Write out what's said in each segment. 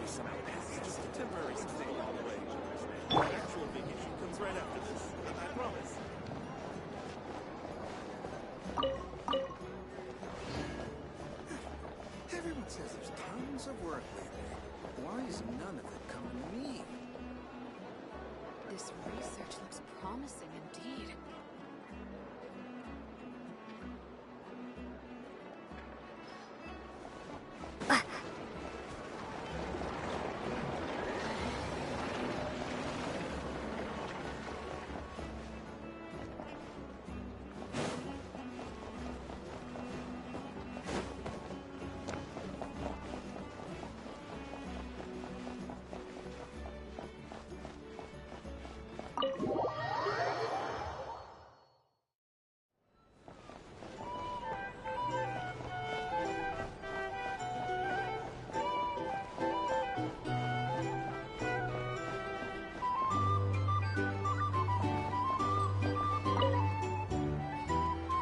It's just a temporary stay on the way. My actual vacation comes right after this. I promise. Everyone says there's tons of work lately. Why is none of it coming to me? This research looks promising indeed.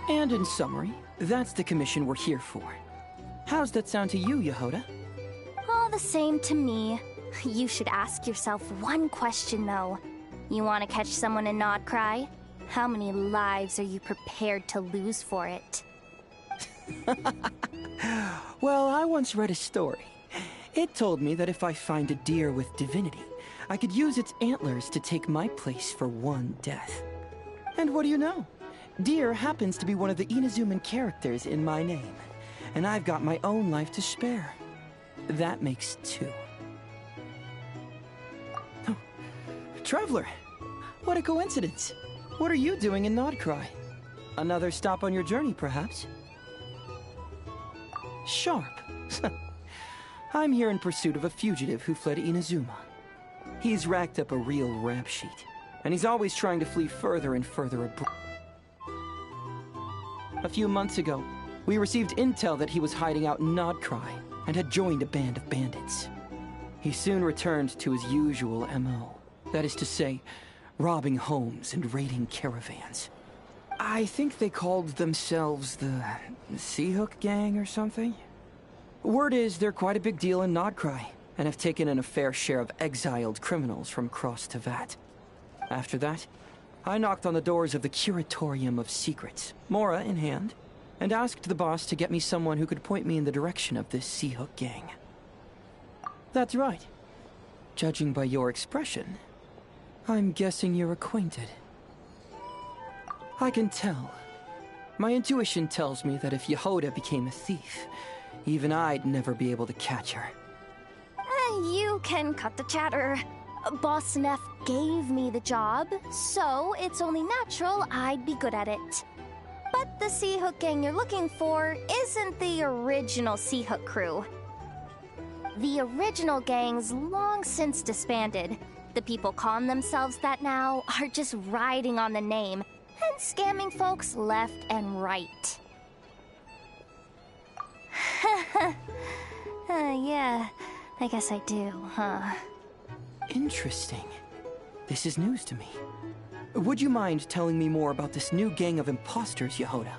And in summary, that's the commission we're here for. How's that sound to you, Yehoda? All the same to me. You should ask yourself one question, though. You want to catch someone and not cry? How many lives are you prepared to lose for it? Well, I once read a story. It told me that if I find a deer with divinity, I could use its antlers to take my place for one death. And what do you know? Deer happens to be one of the Inazuman characters in my name, and I've got my own life to spare. That makes two. Oh, Traveler, what a coincidence. What are you doing in Nodcry? Another stop on your journey, perhaps? Sharp. I'm here in pursuit of a fugitive who fled Inazuma. He's racked up a real rap sheet, and he's always trying to flee further and further abroad. A few months ago, we received intel that he was hiding out in Nodcry and had joined a band of bandits. He soon returned to his usual MO. That is to say, robbing homes and raiding caravans. I think they called themselves the Seahook Gang or something. Word is they're quite a big deal in Nodcry and have taken in a fair share of exiled criminals from across Tevat. After that, I knocked on the doors of the Curatorium of Secrets, Mora in hand, and asked the boss to get me someone who could point me in the direction of this Seahook Gang. That's right. Judging by your expression, I'm guessing you're acquainted. I can tell. My intuition tells me that if Yehoda became a thief, even I'd never be able to catch her. You can cut the chatter. Boss Neff gave me the job, so it's only natural I'd be good at it. But the Seahook Gang you're looking for isn't the original Seahook crew. The original gang's long since disbanded. The people calling themselves that now are just riding on the name and scamming folks left and right. Yeah, I guess I do, huh? Interesting. This is news to me. Would you mind telling me more about this new gang of imposters, Yehoda?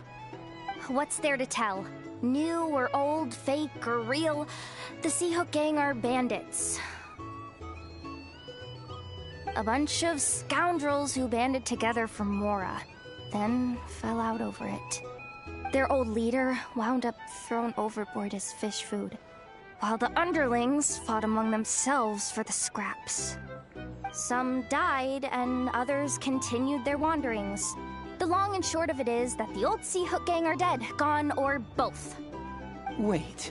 What's there to tell? New or old, fake or real, the Seahook Gang are bandits. A bunch of scoundrels who banded together for Mora, then fell out over it. Their old leader wound up thrown overboard as fish food, while the underlings fought among themselves for the scraps. Some died, and others continued their wanderings. The long and short of it is that the old Seahook Gang are dead, gone, or both. Wait.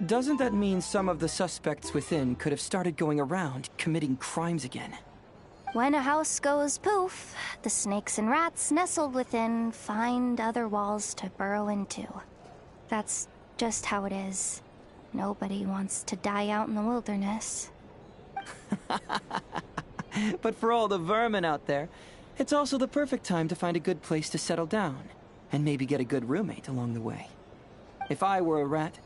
Doesn't that mean some of the suspects within could have started going around, committing crimes again? When a house goes poof, the snakes and rats nestled within find other walls to burrow into. That's just how it is. Nobody wants to die out in the wilderness. But for all the vermin out there, it's also the perfect time to find a good place to settle down, and maybe get a good roommate along the way. If I were a rat,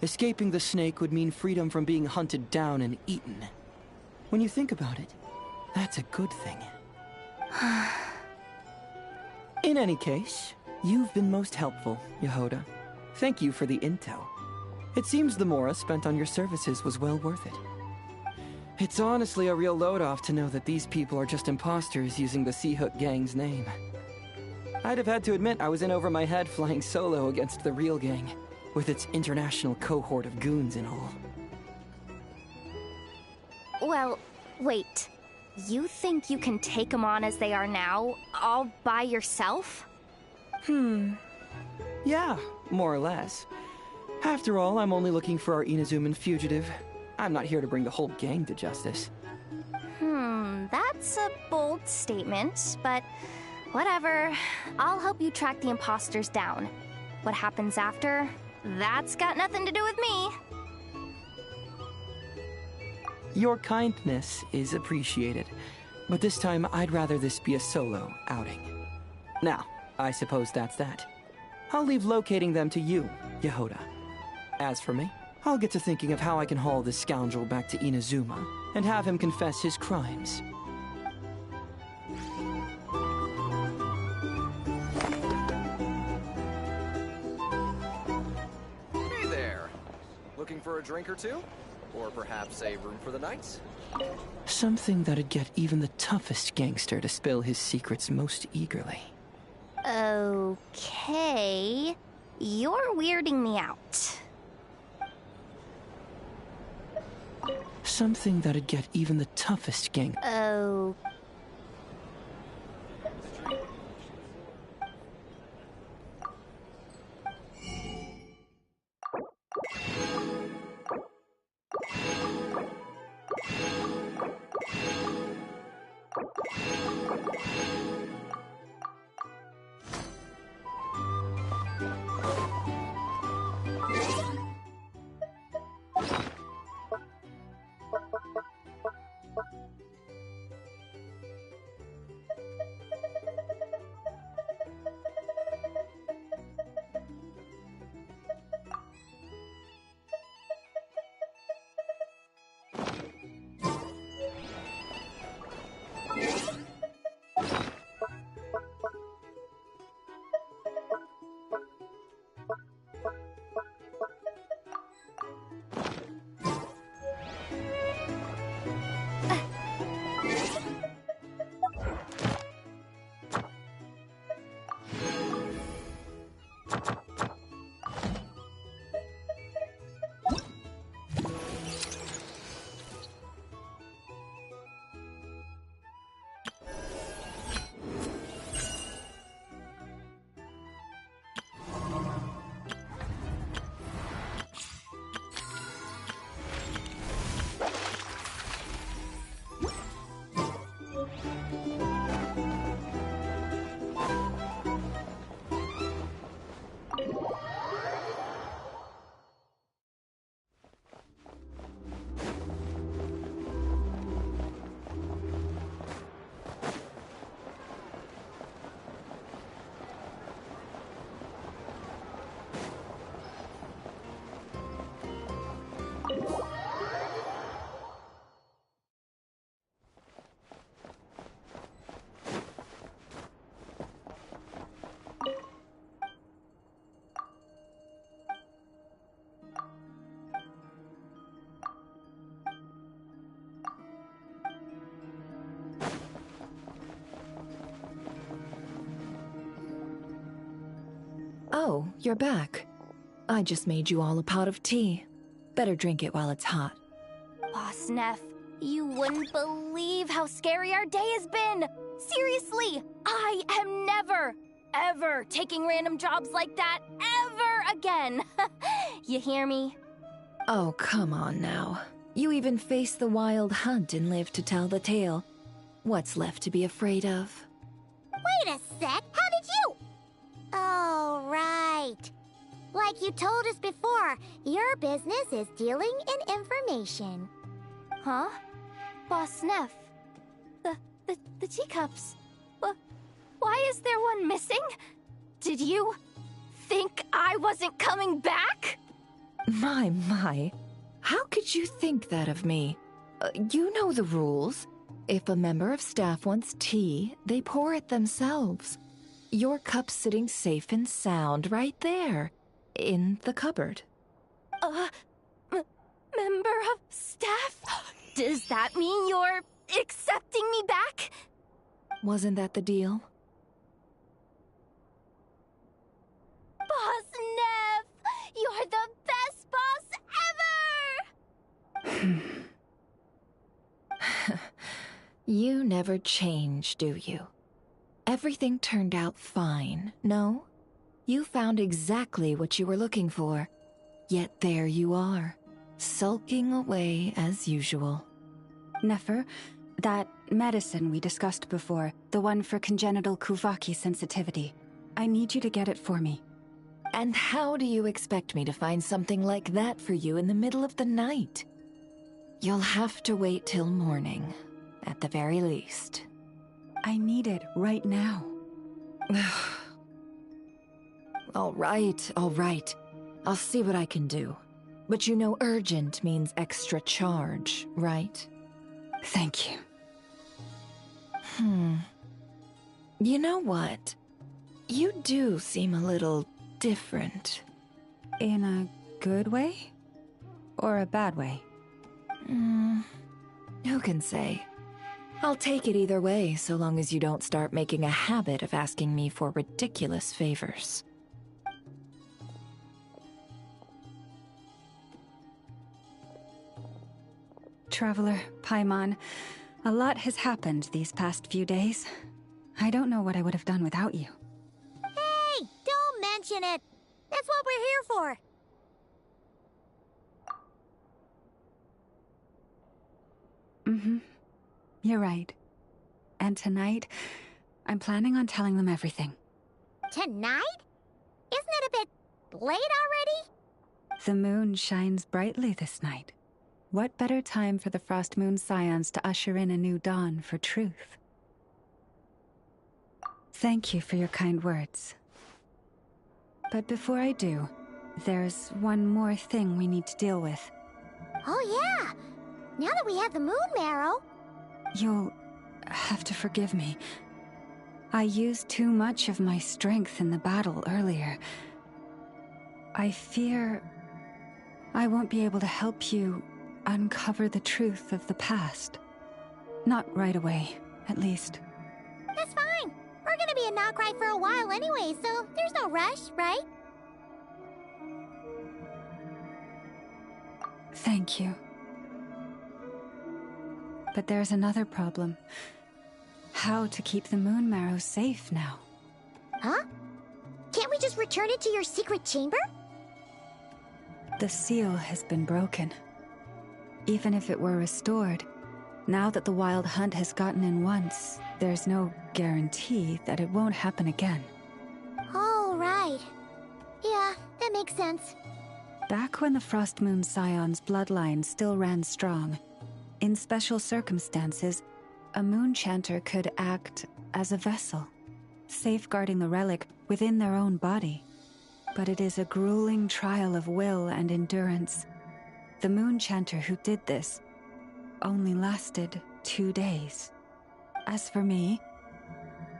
escaping the snake would mean freedom from being hunted down and eaten. When you think about it, that's a good thing. In any case, you've been most helpful, Yehoda. Thank you for the intel. It seems the Mora spent on your services was well worth it. It's honestly a real load-off to know that these people are just imposters using the Seahook Gang's name. I'd have had to admit I was in over my head flying solo against the real gang, with its international cohort of goons and all. Well, wait. You think you can take them on as they are now, all by yourself? Yeah, more or less. After all, I'm only looking for our Inazuman fugitive. I'm not here to bring the whole gang to justice. That's a bold statement, but whatever. I'll help you track the imposters down. What happens after? That's got nothing to do with me. Your kindness is appreciated, but this time I'd rather this be a solo outing. Now, I suppose that's that. I'll leave locating them to you, Yehoda. As for me, I'll get to thinking of how I can haul this scoundrel back to Inazuma and have him confess his crimes. Hey there! Looking for a drink or two? Or perhaps a room for the night? Something that'd get even the toughest gangster to spill his secrets most eagerly. Okay. You're weirding me out. Something that'd get even the toughest gang. Oh. Oh, you're back. I just made you all a pot of tea. Better drink it while it's hot. Boss Neff, you wouldn't believe how scary our day has been! Seriously, I am never, ever taking random jobs like that ever again! You hear me? Oh, come on now. You even faced the wild hunt and lived to tell the tale. What's left to be afraid of? Wait a sec, how did you? Oh, right. Like you told us before, your business is dealing in information. Huh? Boss Neff? The teacups. Why is there one missing? Did you think I wasn't coming back? My. How could you think that of me? You know the rules. If a member of staff wants tea, they pour it themselves. Your cup's sitting safe and sound right there, in the cupboard. Member of staff? Does that mean you're accepting me back? Wasn't that the deal? Boss Neff! You're the best boss ever! You never change, do you? Everything turned out fine, no? You found exactly what you were looking for. Yet there you are, sulking away as usual. Nefer, that medicine we discussed before, the one for congenital Kuvaki sensitivity, I need you to get it for me. And how do you expect me to find something like that for you in the middle of the night? You'll have to wait till morning, at the very least. I need it right now. All right, all right. I'll see what I can do. But you know urgent means extra charge, right? Thank you. You know what? You do seem a little different. In a good way? Or a bad way? Who can say? I'll take it either way, so long as you don't start making a habit of asking me for ridiculous favors. Traveler, Paimon, a lot has happened these past few days. I don't know what I would have done without you. Hey, don't mention it. That's what we're here for. You're right. And tonight, I'm planning on telling them everything. Tonight? Isn't it a bit late already? The moon shines brightly this night. What better time for the Frost Moon Scions to usher in a new dawn for truth? Thank you for your kind words. But before I do, there's one more thing we need to deal with. Oh yeah! Now that we have the moon marrow... You'll have to forgive me. I used too much of my strength in the battle earlier. I fear I won't be able to help you uncover the truth of the past. Not right away, at least. That's fine. We're gonna be in Nokrai for a while anyway, so there's no rush, right? Thank you. But there's another problem. How to keep the moon marrow safe now? Huh? Can't we just return it to your secret chamber? The seal has been broken. Even if it were restored, now that the wild hunt has gotten in once, there's no guarantee that it won't happen again. Oh, right. Yeah, that makes sense. Back when the Frost Moon Scion's bloodline still ran strong, in special circumstances, a moon chanter could act as a vessel, safeguarding the relic within their own body. But it is a grueling trial of will and endurance. The moon chanter who did this only lasted 2 days. As for me,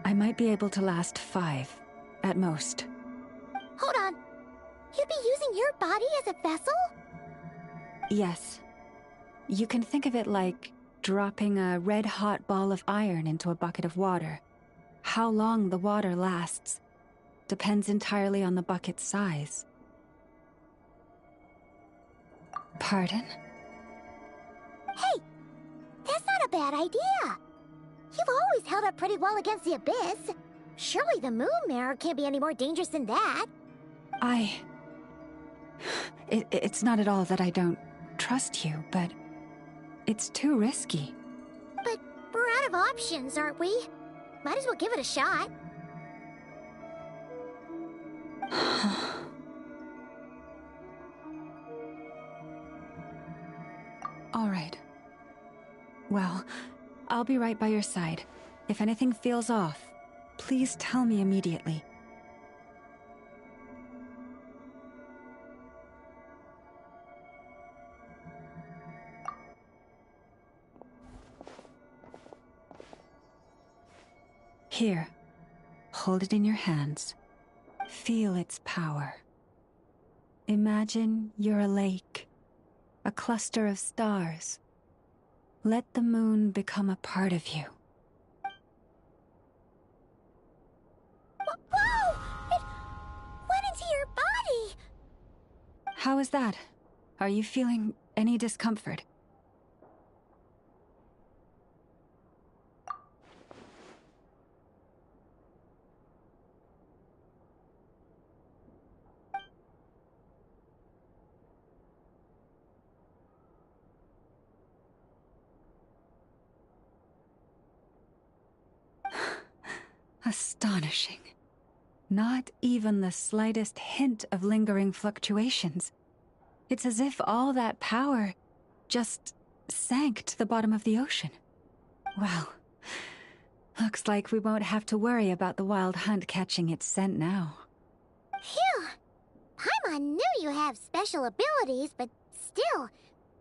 I might be able to last 5, at most. Hold on. You'd be using your body as a vessel? Yes. You can think of it like dropping a red-hot ball of iron into a bucket of water. How long the water lasts depends entirely on the bucket's size. Pardon? Hey, that's not a bad idea. You've always held up pretty well against the abyss. Surely the moon mirror can't be any more dangerous than that. It's not at all that I don't trust you, but it's too risky. But we're out of options, aren't we? Might as well give it a shot. All right. Well, I'll be right by your side. If anything feels off, please tell me immediately. Here, hold it in your hands. Feel its power. Imagine you're a lake, a cluster of stars. Let the moon become a part of you. Whoa! It went into your body! How is that? Are you feeling any discomfort? Astonishing. Not even the slightest hint of lingering fluctuations. It's as if all that power just sank to the bottom of the ocean. Well, looks like we won't have to worry about the wild hunt catching its scent now. Phew! Paimon knew you have special abilities, but still,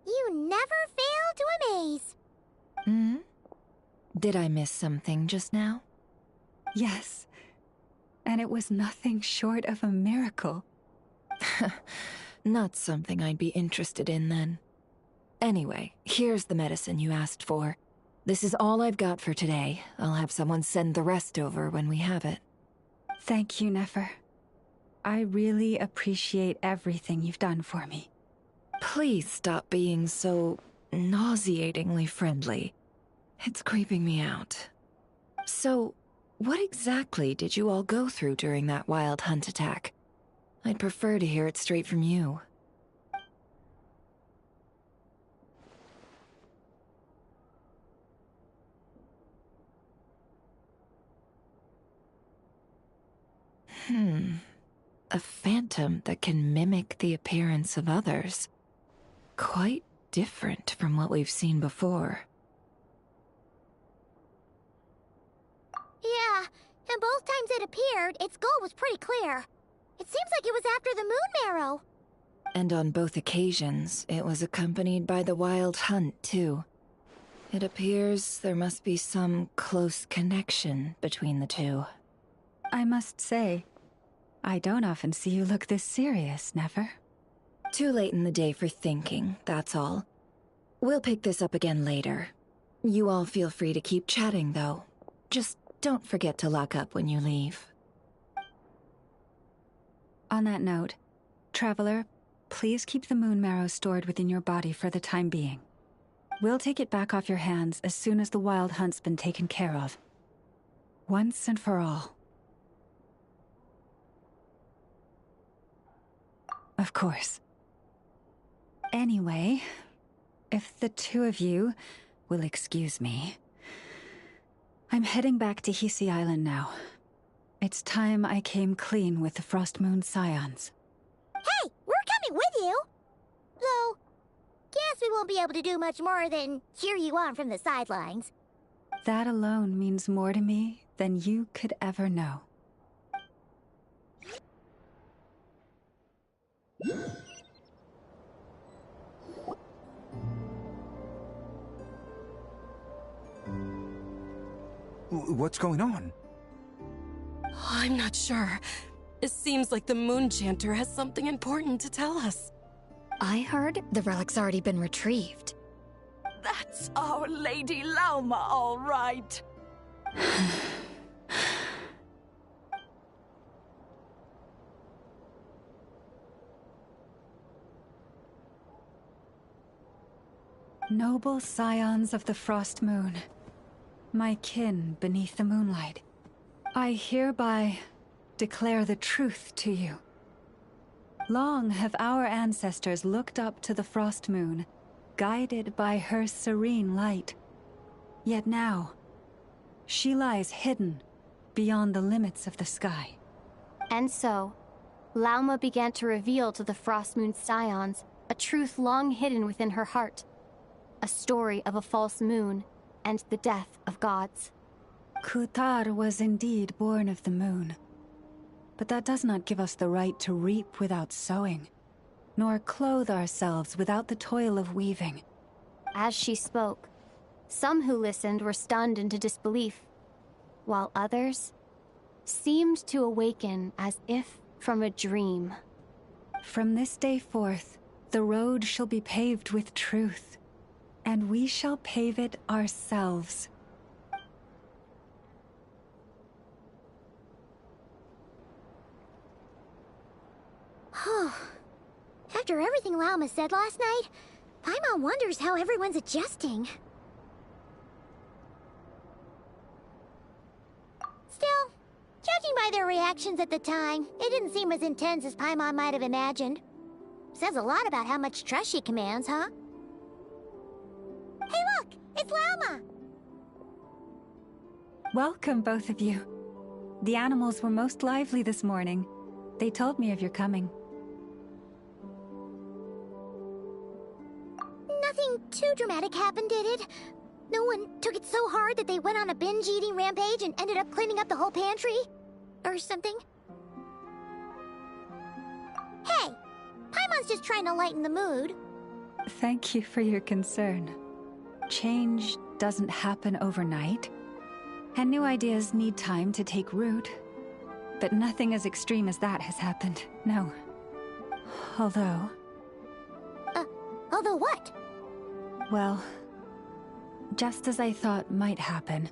you never fail to amaze. Hmm? Did I miss something just now? Yes, and it was nothing short of a miracle. Not something I'd be interested in then. Anyway, here's the medicine you asked for. This is all I've got for today. I'll have someone send the rest over when we have it. Thank you, Nefer. I really appreciate everything you've done for me. Please stop being so nauseatingly friendly. It's creeping me out. So, what exactly did you all go through during that wild hunt attack? I'd prefer to hear it straight from you. A phantom that can mimic the appearance of others. Quite different from what we've seen before. Yeah, and both times it appeared, its goal was pretty clear. It seems like it was after the moon marrow. And on both occasions, it was accompanied by the wild hunt, too. It appears there must be some close connection between the two. I must say, I don't often see you look this serious, Nefer. Too late in the day for thinking, that's all. We'll pick this up again later. You all feel free to keep chatting, though. Just don't forget to lock up when you leave. On that note, Traveler, please keep the moon marrow stored within your body for the time being. We'll take it back off your hands as soon as the wild hunt's been taken care of. Once and for all. Of course. Anyway, if the two of you will excuse me, I'm heading back to Hisi Island now. It's time I came clean with the Frost Moon Scions. Hey, we're coming with you! Though, guess we won't be able to do much more than cheer you on from the sidelines. That alone means more to me than you could ever know. What's going on? I'm not sure. It seems like the Moon Chanter has something important to tell us. I heard the relic's already been retrieved. That's our Lady Lauma, all right. Noble scions of the Frost Moon, my kin beneath the moonlight, I hereby declare the truth to you. Long have our ancestors looked up to the Frost Moon, guided by her serene light. Yet now, she lies hidden beyond the limits of the sky. And so, Lauma began to reveal to the Frost Moon Scions a truth long hidden within her heart. A story of a false moon and the death of gods. Kutar was indeed born of the moon. But that does not give us the right to reap without sowing, nor clothe ourselves without the toil of weaving. As she spoke, some who listened were stunned into disbelief, while others seemed to awaken as if from a dream. From this day forth, the road shall be paved with truth, and we shall pave it ourselves. After everything Lauma said last night, Paimon wonders how everyone's adjusting. Still, judging by their reactions at the time, it didn't seem as intense as Paimon might have imagined. Says a lot about how much trust she commands, huh? Hey look! It's Lauma! Welcome, both of you. The animals were most lively this morning. They told me of your coming. Nothing too dramatic happened, did it? No one took it so hard that they went on a binge-eating rampage and ended up cleaning up the whole pantry? Or something? Hey! Paimon's just trying to lighten the mood. Thank you for your concern. Change doesn't happen overnight, and new ideas need time to take root. But nothing as extreme as that has happened, no. Although... Although what? Well, just as I thought might happen,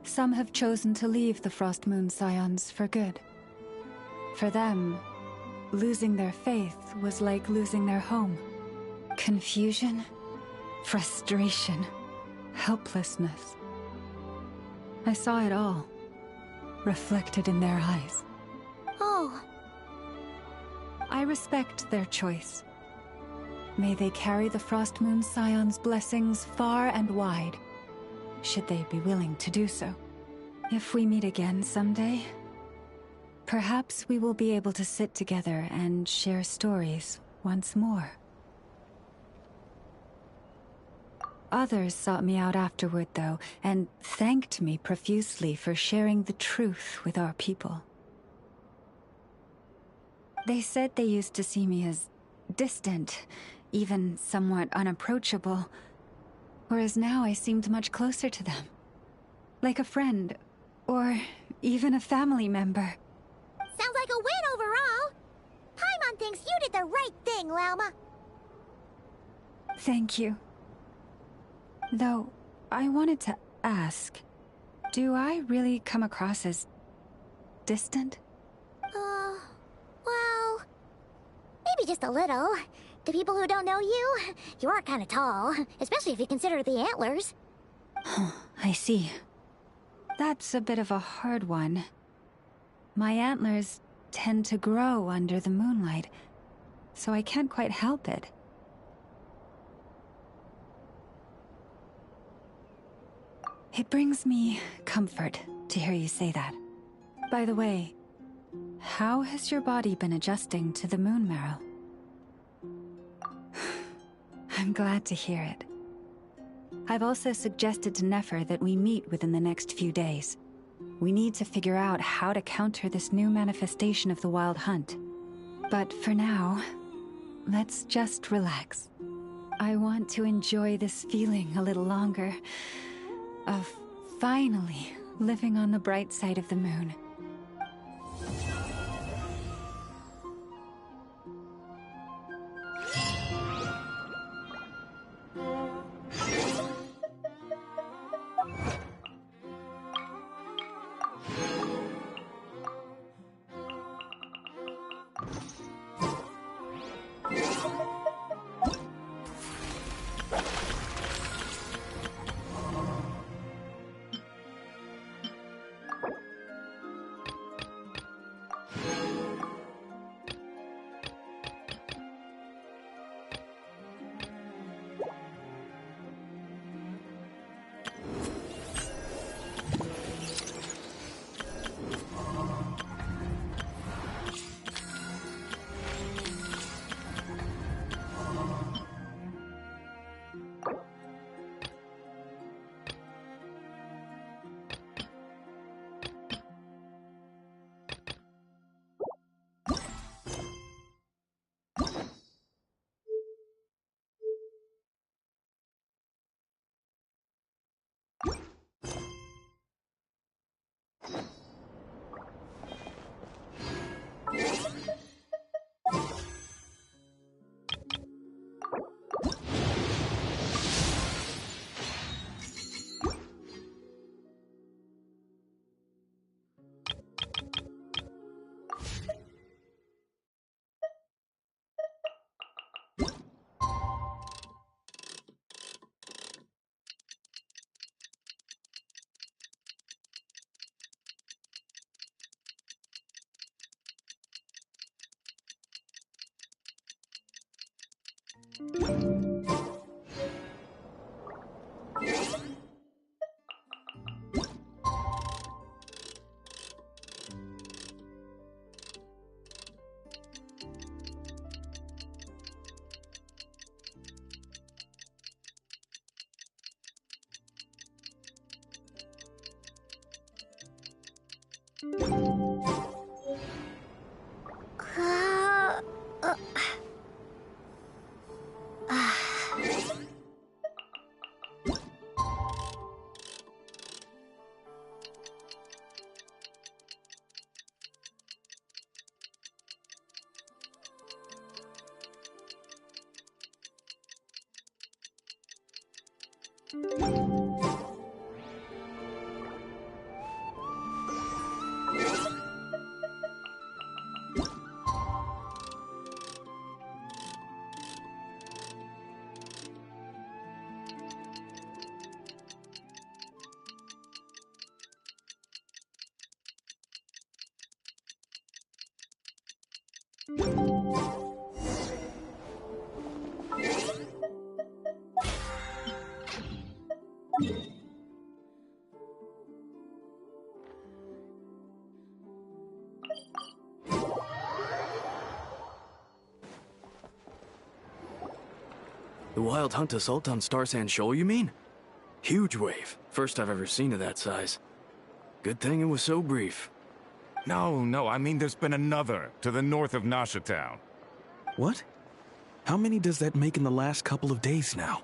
some have chosen to leave the Frost Moon Scions for good. For them, losing their faith was like losing their home. Confusion, frustration, helplessness. I saw it all, reflected in their eyes. Oh. I respect their choice. May they carry the Frost Moon Scion's blessings far and wide, should they be willing to do so. If we meet again someday, perhaps we will be able to sit together and share stories once more. Others sought me out afterward, though, and thanked me profusely for sharing the truth with our people. They said they used to see me as distant, even somewhat unapproachable, whereas now I seemed much closer to them. Like a friend, or even a family member. Sounds like a win overall! Paimon thinks you did the right thing, Lauma. Thank you. Though, I wanted to ask, do I really come across as distant? Well, maybe just a little. To people who don't know you, you are kind of tall, especially if you consider the antlers. I see. That's a bit of a hard one. My antlers tend to grow under the moonlight, so I can't quite help it. It brings me comfort to hear you say that. By the way, how has your body been adjusting to the moon marrow? I'm glad to hear it. I've also suggested to Nefer that we meet within the next few days. We need to figure out how to counter this new manifestation of the Wild Hunt. But for now, let's just relax. I want to enjoy this feeling a little longer, of finally living on the bright side of the moon. The wild hunt assault on Star Sand Shoal, you mean? Huge wave. First I've ever seen of that size. Good thing it was so brief. No, I mean there's been another to the north of Nasha Town. What? How many does that make in the last couple of days now?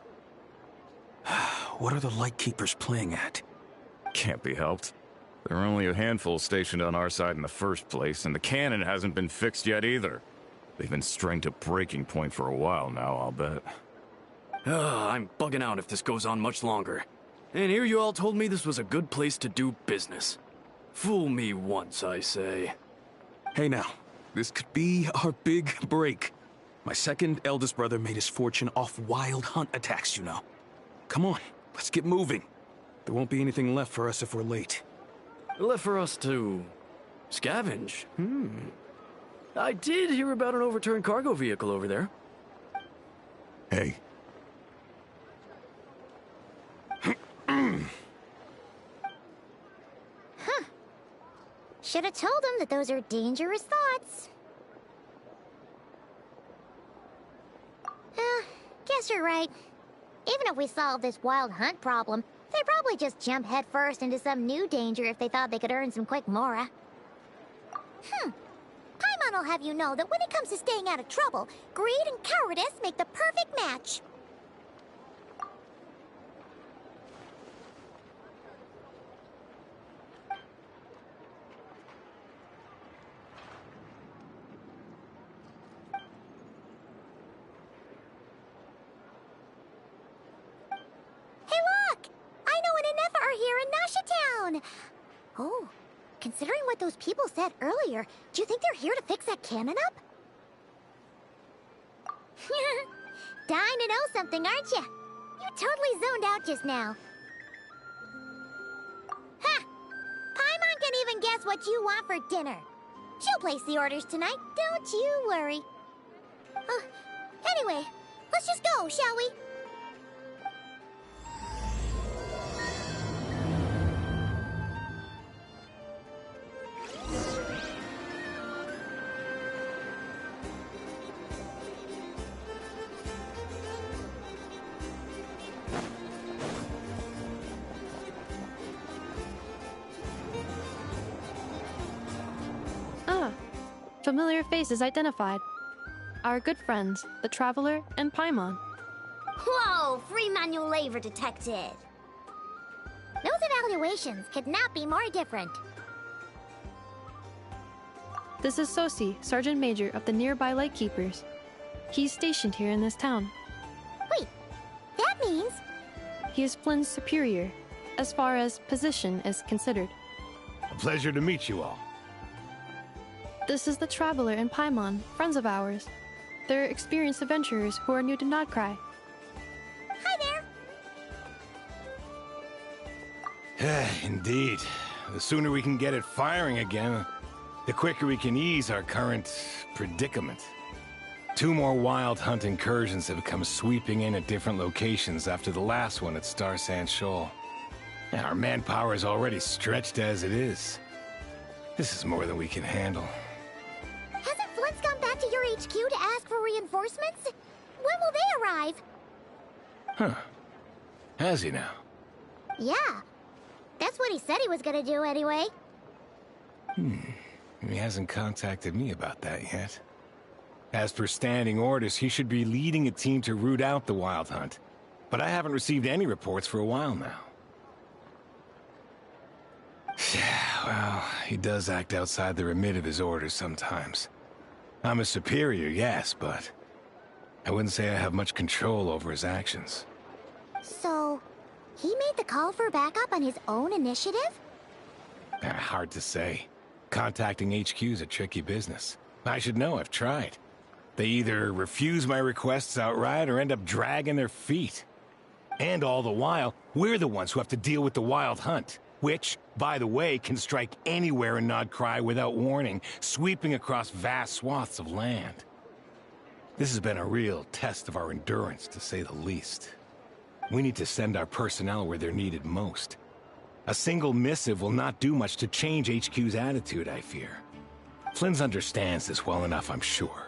What are the Lightkeepers playing at? Can't be helped. There are only a handful stationed on our side in the first place, and the cannon hasn't been fixed yet either. They've been strained to breaking point for a while now, I'll bet. I'm bugging out if this goes on much longer. And here you all told me this was a good place to do business. Fool me once, I say. Hey now, this could be our big break. My second eldest brother made his fortune off wild hunt attacks, you know. Come on, let's get moving. There won't be anything left for us if we're late. Left for us to scavenge? I did hear about an overturned cargo vehicle over there. Hey. Should have told him that those are dangerous thoughts. Guess you're right. Even if we solve this wild hunt problem, they'd probably just jump headfirst into some new danger if they thought they could earn some quick mora. Paimon will have you know that when it comes to staying out of trouble, greed and cowardice make the perfect match. Oh, considering what those people said earlier, do you think they're here to fix that cannon up? Dying to know something, aren't you? You totally zoned out just now. Ha! Paimon can even guess what you want for dinner. She'll place the orders tonight, don't you worry. Anyway, let's just go, shall we? Familiar faces identified. Our good friends, the Traveler and Paimon. Whoa, free manual labor detected. Those evaluations could not be more different. This is Sosi, Sergeant Major of the nearby Lightkeepers. He's stationed here in this town. Wait, that means... He is Flynn's superior, as far as position is considered. A pleasure to meet you all. This is the Traveler and Paimon, friends of ours. They're experienced adventurers who are new to Nodcry. Hi there! Indeed. The sooner we can get it firing again, the quicker we can ease our current predicament. 2 more wild hunt incursions have come sweeping in at different locations after the last one at Star Sand Shoal. And our manpower is already stretched as it is. This is more than we can handle. Hasn't Flint's gone back to your HQ to ask for reinforcements? When will they arrive? Huh. Has he now? Yeah. That's what he said he was gonna do anyway. He hasn't contacted me about that yet. As per standing orders, he should be leading a team to root out the Wild Hunt. But I haven't received any reports for a while now. Well, he does act outside the remit of his orders sometimes. I'm a superior, yes, but I wouldn't say I have much control over his actions. So, he made the call for backup on his own initiative? Hard to say. Contacting HQ is a tricky business. I should know, I've tried. They either refuse my requests outright or end up dragging their feet. And all the while, we're the ones who have to deal with the Wild Hunt, which, by the way, can strike anywhere in Nodcry without warning, sweeping across vast swaths of land. This has been a real test of our endurance, to say the least. We need to send our personnel where they're needed most. A single missive will not do much to change HQ's attitude, I fear. Flynn's understands this well enough, I'm sure.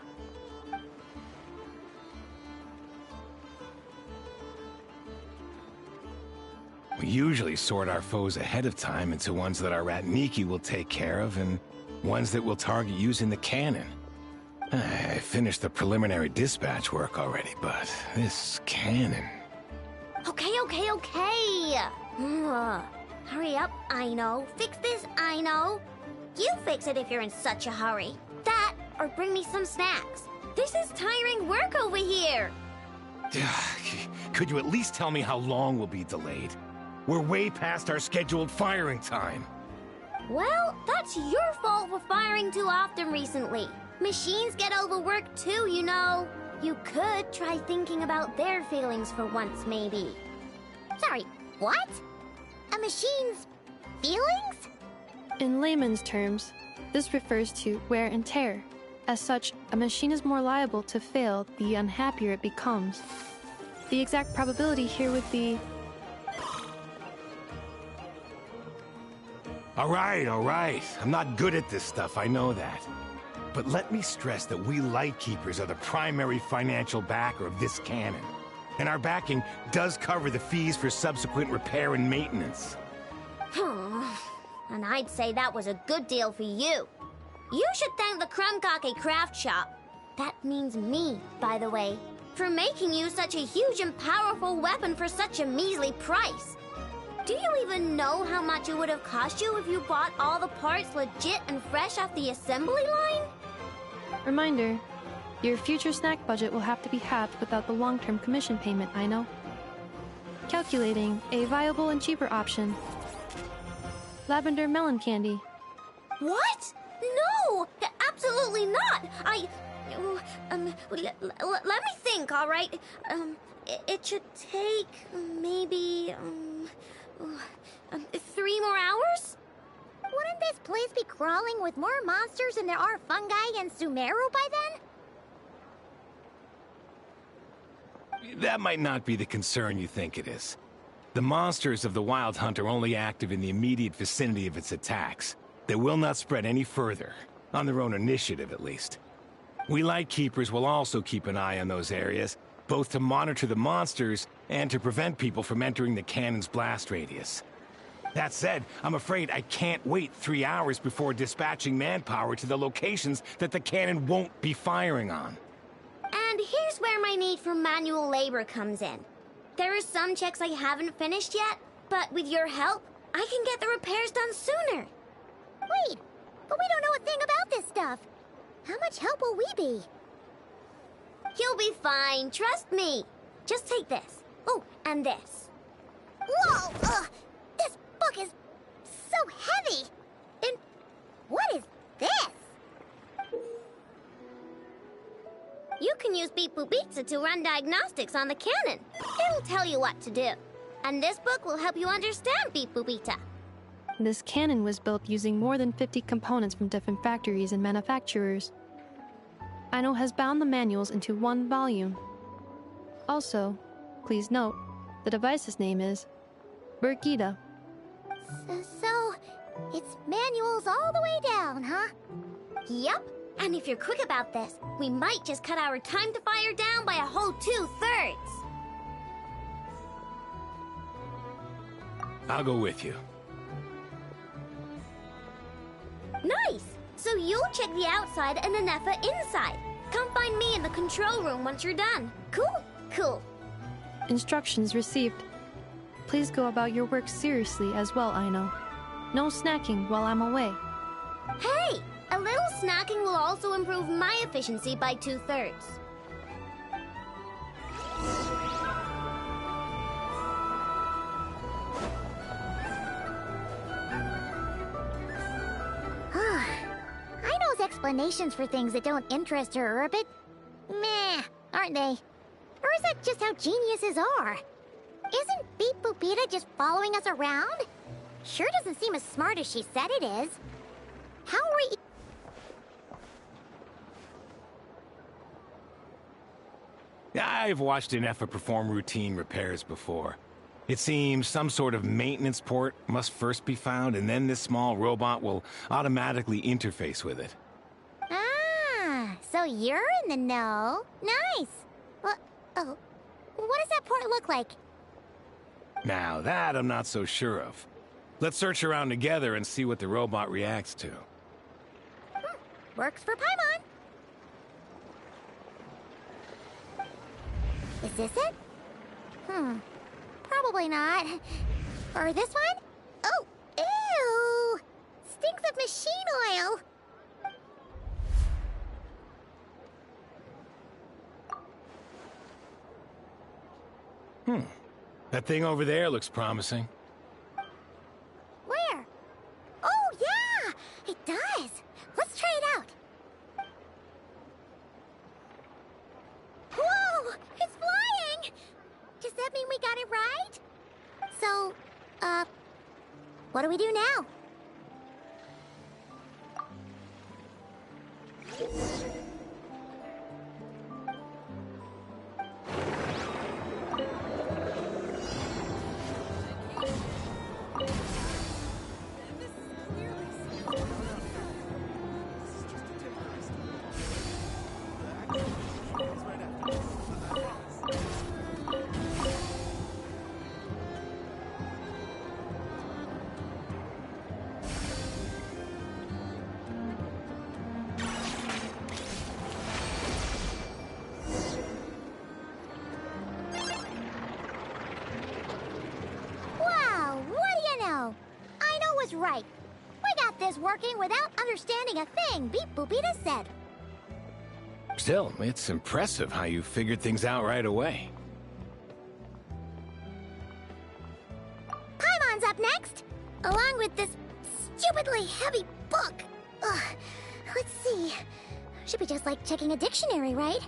We usually sort our foes ahead of time into ones that our Ratniki will take care of, and ones that we'll target using the cannon. I finished the preliminary dispatch work already, but this cannon... Okay. Hurry up, I know. Fix this, I know. You fix it if you're in such a hurry. That, or bring me some snacks. This is tiring work over here. Could you at least tell me how long we'll be delayed? We're way past our scheduled firing time. Well, that's your fault for firing too often recently. Machines get overworked too, you know. You could try thinking about their feelings for once, maybe. Sorry, what? A machine's feelings? In layman's terms, this refers to wear and tear. As such, a machine is more liable to fail the unhappier it becomes. The exact probability here would be... All right. I'm not good at this stuff, I know that. But let me stress that we Lightkeepers are the primary financial backer of this cannon. And our backing does cover the fees for subsequent repair and maintenance. And I'd say that was a good deal for you. You should thank the Krumkake craft shop. That means me, by the way, for making you such a huge and powerful weapon for such a measly price. Do you even know how much it would have cost you if you bought all the parts legit and fresh off the assembly line? Reminder, your future snack budget will have to be halved without the long-term commission payment, I know. Calculating a viable and cheaper option. Lavender melon candy. What? No! Absolutely not! Let me think, all right? It should take maybe, 3 more hours? Wouldn't this place be crawling with more monsters than there are fungi in Sumeru by then? That might not be the concern you think it is. The monsters of the Wild Hunt are only active in the immediate vicinity of its attacks. They will not spread any further, on their own initiative at least. We Lightkeepers will also keep an eye on those areas, both to monitor the monsters and to prevent people from entering the cannon's blast radius. That said, I'm afraid I can't wait 3 hours before dispatching manpower to the locations that the cannon won't be firing on. And here's where my need for manual labor comes in. There are some checks I haven't finished yet, but with your help, I can get the repairs done sooner. Wait, but we don't know a thing about this stuff. How much help will we be? You'll be fine, trust me. Just take this. Oh, and this. Whoa! This book is so heavy! And what is this? You can use Beep Boop Pizza to run diagnostics on the cannon. It'll tell you what to do. And this book will help you understand Beep Boop Pizza. This cannon was built using more than 50 components from different factories and manufacturers. Aino has bound the manuals into one volume. Also, please note, the device's name is Burkita. So, it's manuals all the way down, huh? Yep. And if you're quick about this, we might just cut our time to fire down by a whole 2/3. I'll go with you. So you'll check the outside and Anefa inside. Come find me in the control room once you're done. Cool? Cool. Instructions received. Please go about your work seriously as well, Aino. No snacking while I'm away. Hey! A little snacking will also improve my efficiency by 2/3. Aino's explanations for things that don't interest her are a bit meh, aren't they? Or is that just how geniuses are? Isn't Beep Boopita just following us around? Sure doesn't seem as smart as she said it is. How are we... I've watched Anefa perform routine repairs before. It seems some sort of maintenance port must first be found, and then this small robot will automatically interface with it. Ah, so you're in the know. Nice. Well, oh, what does that port look like? Now, that I'm not so sure of. Let's search around together and see what the robot reacts to. Works for Paimon. Is this it? Probably not. Or this one? Oh, ew! Stinks of machine oil. That thing over there looks promising. Where? Oh, yeah! It does! Let's try it out. Whoa! It's flying! Does that mean we got it right? So, what do we do now? Right. We got this working without understanding a thing Beep Boopita said. Still, it's impressive how you figured things out right away. Paimon's up next, along with this stupidly heavy book. Ugh. Let's see. Should be just like checking a dictionary, right?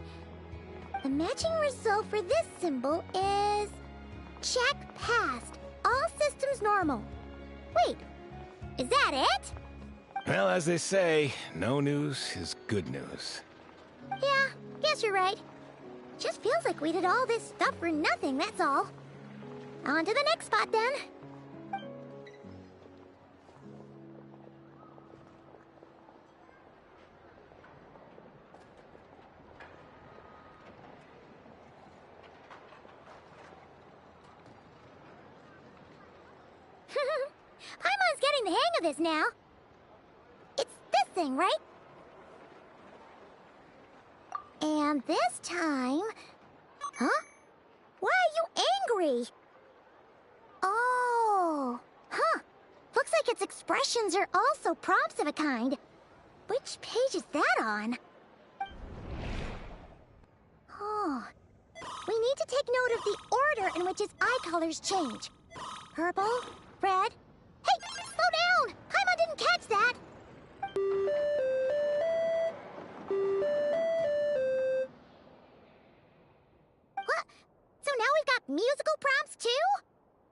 The matching result for this symbol is... check passed. All systems normal. Wait. Is that it? Well, as they say, no news is good news. Yeah, guess you're right. Just feels like we did all this stuff for nothing, that's all. On to the next spot, then. Paimon's getting the hang of this now. It's this thing, right? And this time... Huh? Why are you angry? Oh... Huh. Looks like its expressions are also prompts of a kind. Which page is that on? Oh... We need to take note of the order in which its eye colors change. Purple, red... Hey! Slow down! Paimon didn't catch that! What? So now we've got musical prompts too?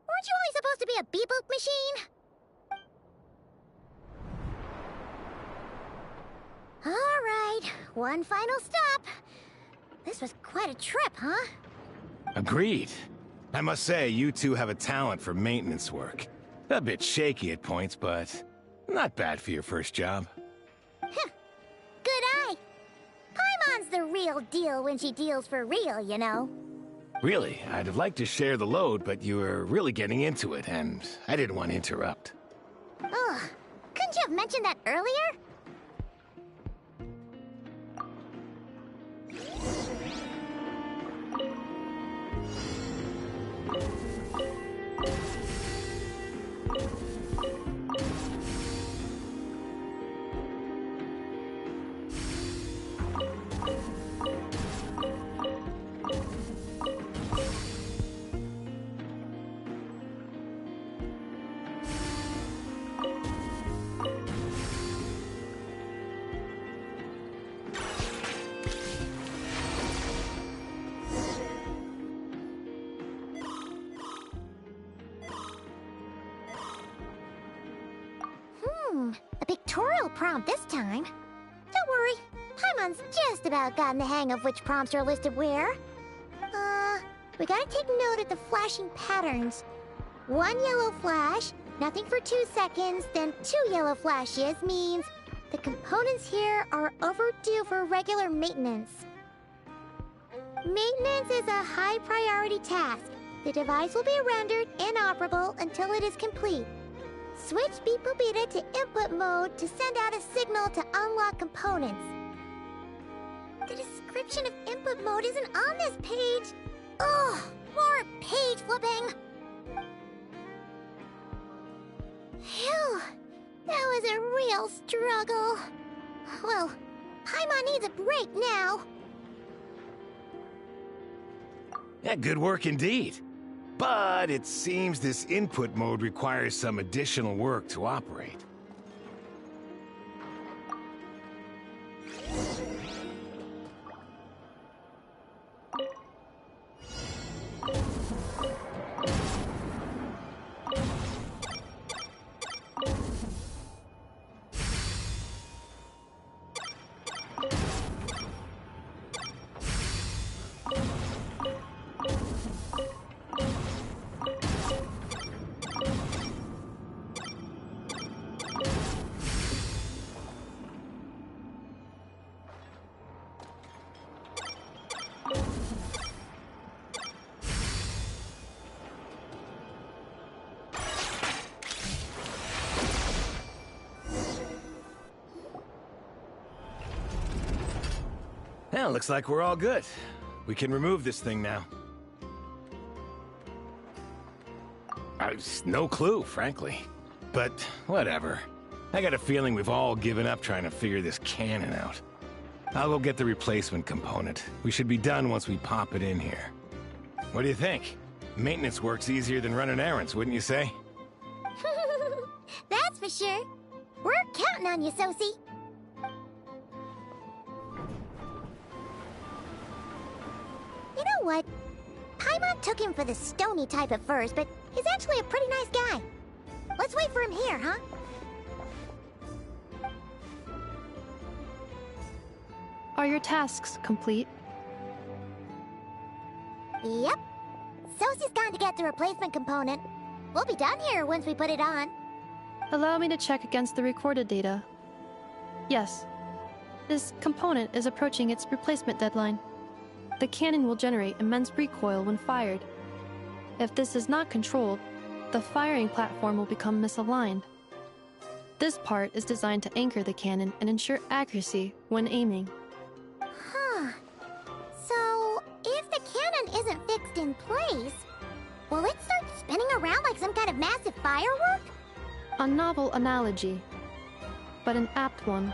Weren't you only supposed to be a beep-boop machine? Alright, one final stop. This was quite a trip, huh? Agreed. I must say, you two have a talent for maintenance work. A bit shaky at points, but not bad for your first job. Good eye. Paimon's the real deal when she deals for real, you know. Really, I'd have liked to share the load, but you were really getting into it, and I didn't want to interrupt. Ugh, couldn't you have mentioned that earlier? A pictorial prompt this time. Don't worry, Paimon's just about gotten the hang of which prompts are listed where. We gotta take note of the flashing patterns. 1 yellow flash, nothing for 2 seconds, then 2 yellow flashes means the components here are overdue for regular maintenance. Maintenance is a high priority task. The device will be rendered inoperable until it is complete. Switch Beeple Beta to input mode to send out a signal to unlock components. The description of input mode isn't on this page. Ugh, more page flipping. Phew, that was a real struggle. Well, Paimon needs a break now. Yeah, good work indeed. But it seems this input mode requires some additional work to operate. Well, looks like we're all good. We can remove this thing now. I've no clue, frankly. But whatever. I got a feeling we've all given up trying to figure this cannon out. I'll go get the replacement component. We should be done once we pop it in here. What do you think? Maintenance work's easier than running errands, wouldn't you say? That's for sure. We're counting on you, Sosie. You know what? Paimon took him for the stony type at first, but he's actually a pretty nice guy. Let's wait for him here, huh? Are your tasks complete? Yep. Sosie's gone to get the replacement component. We'll be done here once we put it on. Allow me to check against the recorded data. Yes. This component is approaching its replacement deadline. The cannon will generate immense recoil when fired. If this is not controlled, the firing platform will become misaligned. This part is designed to anchor the cannon and ensure accuracy when aiming. Huh. So, if the cannon isn't fixed in place, will it start spinning around like some kind of massive firework? A novel analogy, but an apt one.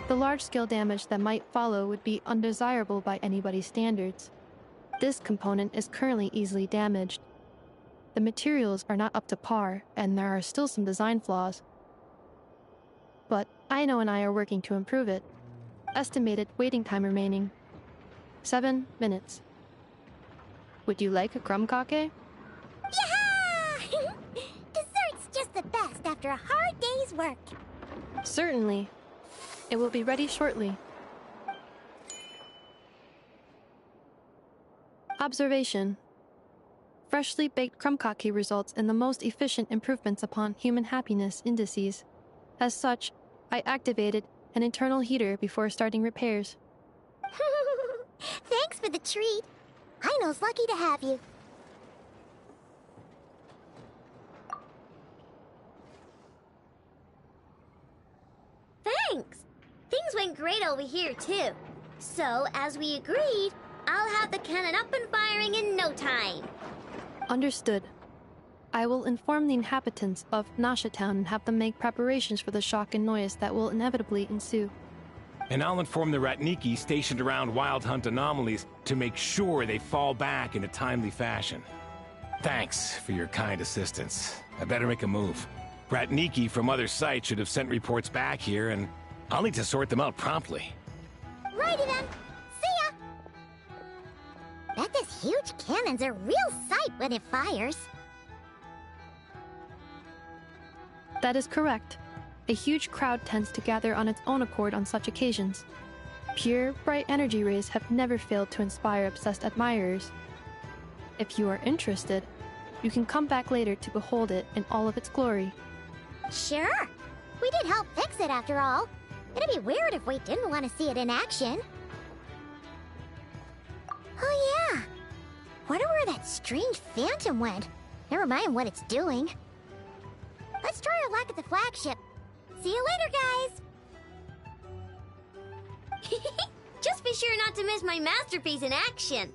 The large-scale damage that might follow would be undesirable by anybody's standards. This component is currently easily damaged. The materials are not up to par, and there are still some design flaws. But Aino and I are working to improve it. Estimated waiting time remaining: 7 minutes. Would you like a crumb-cake? Yeah! Dessert's just the best after a hard day's work. Certainly. It will be ready shortly. Observation. Freshly baked crumb-cake results in the most efficient improvements upon human happiness indices. As such, I activated an internal heater before starting repairs. Thanks for the treat. Aino's lucky to have you. Thanks! Things went great over here, too. So, as we agreed, I'll have the cannon up and firing in no time. Understood. I will inform the inhabitants of Nasha Town and have them make preparations for the shock and noise that will inevitably ensue. And I'll inform the Ratniki stationed around Wild Hunt anomalies to make sure they fall back in a timely fashion. Thanks for your kind assistance. I better make a move. Ratniki from other sites should have sent reports back here, and I'll need to sort them out promptly. Righty then. See ya! Bet this huge cannon's a real sight when it fires. That is correct. A huge crowd tends to gather on its own accord on such occasions. Pure, bright energy rays have never failed to inspire obsessed admirers. If you are interested, you can come back later to behold it in all of its glory. Sure. We did help fix it after all. It'd be weird if we didn't want to see it in action. Oh yeah. Wonder where that strange phantom went. Never mind what it's doing. Let's try our luck at the flagship. See you later, guys! Just be sure not to miss my masterpiece in action.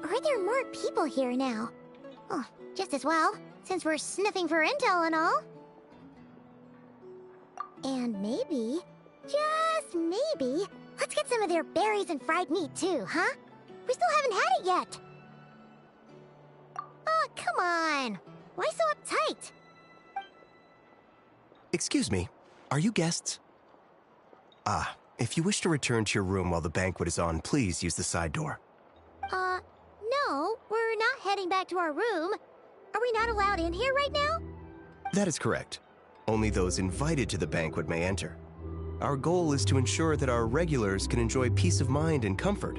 Are there more people here now? Oh, just as well, since we're sniffing for intel and all. And maybe, just maybe, let's get some of their berries and fried meat too, huh? We still haven't had it yet. Oh, come on. Why so uptight? Excuse me, are you guests? Ah, if you wish to return to your room while the banquet is on, please use the side door. No, we're not heading back to our room. Are we not allowed in here right now? That is correct. Only those invited to the banquet may enter. Our goal is to ensure that our regulars can enjoy peace of mind and comfort,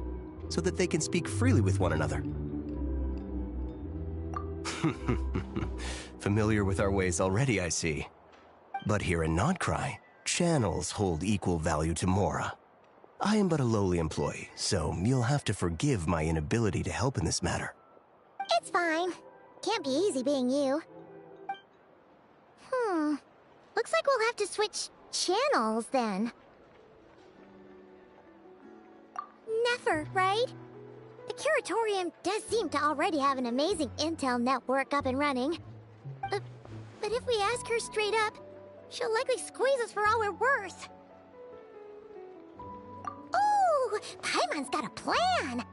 so that they can speak freely with one another. Familiar with our ways already, I see. But here in Nodcry, channels hold equal value to Mora. I am but a lowly employee, so you'll have to forgive my inability to help in this matter. It's fine. Can't be easy being you. Looks like we'll have to switch channels then. Never, right? The Curatorium does seem to already have an amazing intel network up and running. But if we ask her straight up, she'll likely squeeze us for all we're worth. Ooh, Paimon's got a plan!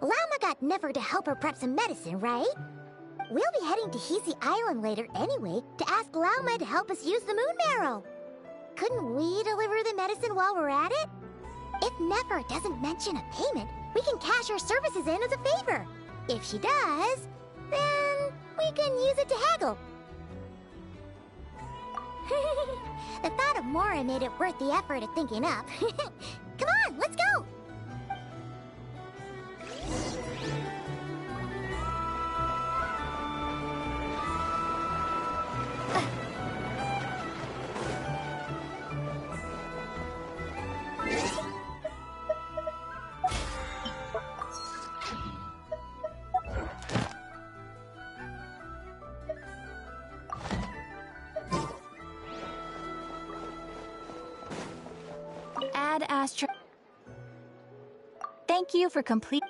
Lauma got Nefer to help her prep some medicine, right? We'll be heading to Hisi Island later anyway to ask Lauma to help us use the moon marrow. Couldn't we deliver the medicine while we're at it? If Nefer doesn't mention a payment, we can cash our services in as a favor. If she does, then we can use it to haggle. The thought of Mora made it worth the effort of thinking up. Come on, let's go! Ad Astra. Thank you for complete.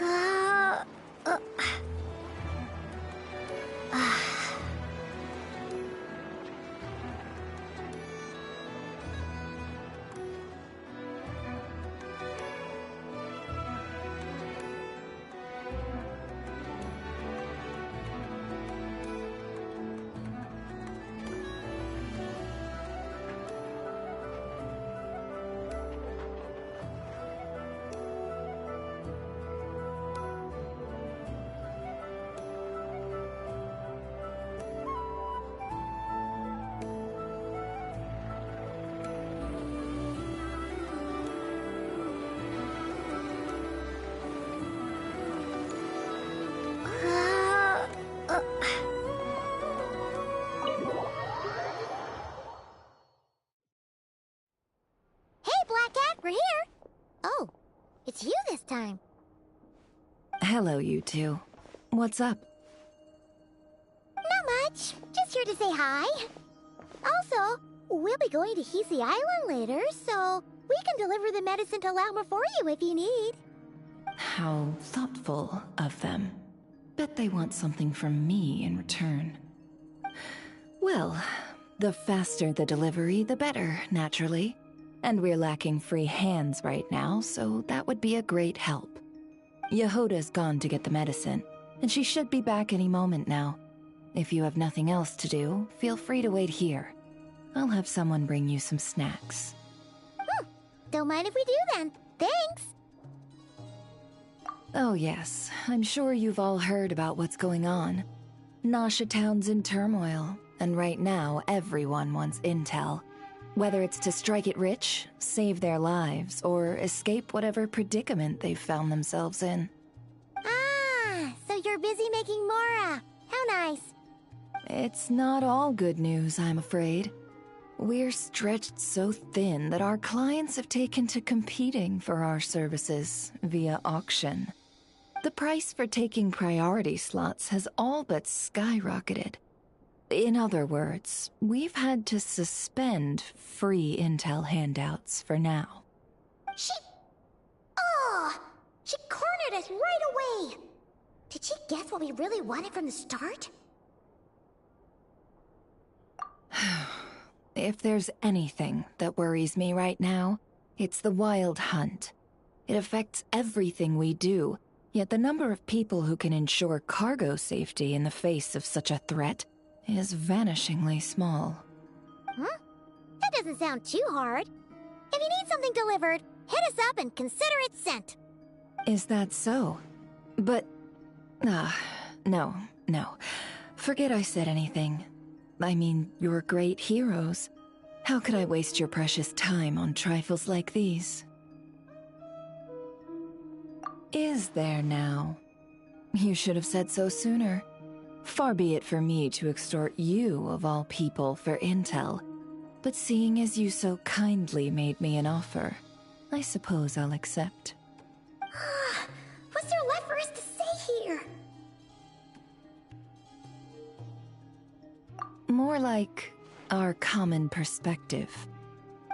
Uh, uh, Hey, Black Cat, we're here! Oh, it's you this time. Hello, you two. What's up? Not much. Just here to say hi. Also, we'll be going to Hisi Island later, so we can deliver the medicine to Lauma for you if you need. How thoughtful of them. Bet they want something from me in return. Well, the faster the delivery, the better, naturally. And we're lacking free hands right now, so that would be a great help. Yehoda's gone to get the medicine, and she should be back any moment now. If you have nothing else to do, feel free to wait here. I'll have someone bring you some snacks. Don't mind if we do then. Thanks! Oh yes, I'm sure you've all heard about what's going on. Nasha Town's in turmoil, and right now everyone wants intel. Whether it's to strike it rich, save their lives, or escape whatever predicament they've found themselves in. Ah, so you're busy making Mora. How nice. It's not all good news, I'm afraid. We're stretched so thin that our clients have taken to competing for our services via auction. The price for taking priority slots has all but skyrocketed. In other words, we've had to suspend free intel handouts for now. She cornered us right away! Did she guess what we really wanted from the start? If there's anything that worries me right now, it's the Wild Hunt. It affects everything we do, yet the number of people who can ensure cargo safety in the face of such a threat is vanishingly small. Huh? That doesn't sound too hard. If you need something delivered, hit us up and consider it sent. Is that so? But... no. Forget I said anything. I mean, you're great heroes. How could I waste your precious time on trifles like these? Is there now? You should have said so sooner. Far be it for me to extort you, of all people, for intel. But seeing as you so kindly made me an offer, I suppose I'll accept. What's there left for us to say here? More like our common perspective.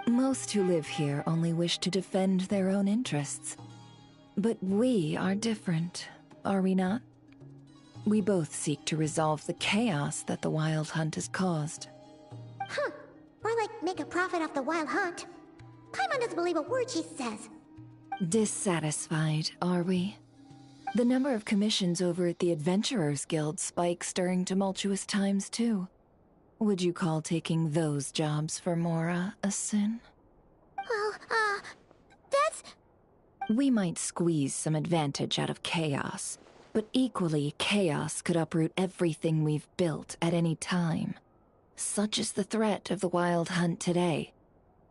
Most who live here only wish to defend their own interests. But we are different, are we not? We both seek to resolve the chaos that the Wild Hunt has caused. Huh. Or like make a profit off the Wild Hunt. Paimon doesn't believe a word she says. Dissatisfied, are we? The number of commissions over at the Adventurers Guild spikes during tumultuous times, too. Would you call taking those jobs for Mora a sin? Well, that's... We might squeeze some advantage out of chaos, but equally, chaos could uproot everything we've built at any time. Such is the threat of the Wild Hunt today.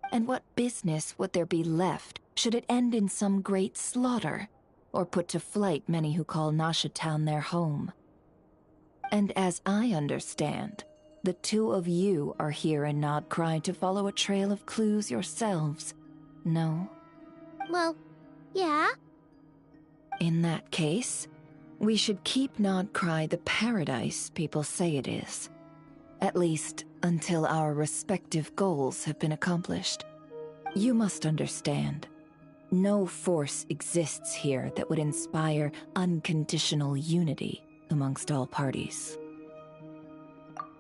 And what business would there be left should it end in some great slaughter, or put to flight many who call Nasha Town their home? And as I understand, the two of you are here in Nodcry to follow a trail of clues yourselves, no? Well, yeah. In that case, we should keep Nodcry the paradise people say it is. At least, until our respective goals have been accomplished. You must understand. No force exists here that would inspire unconditional unity amongst all parties.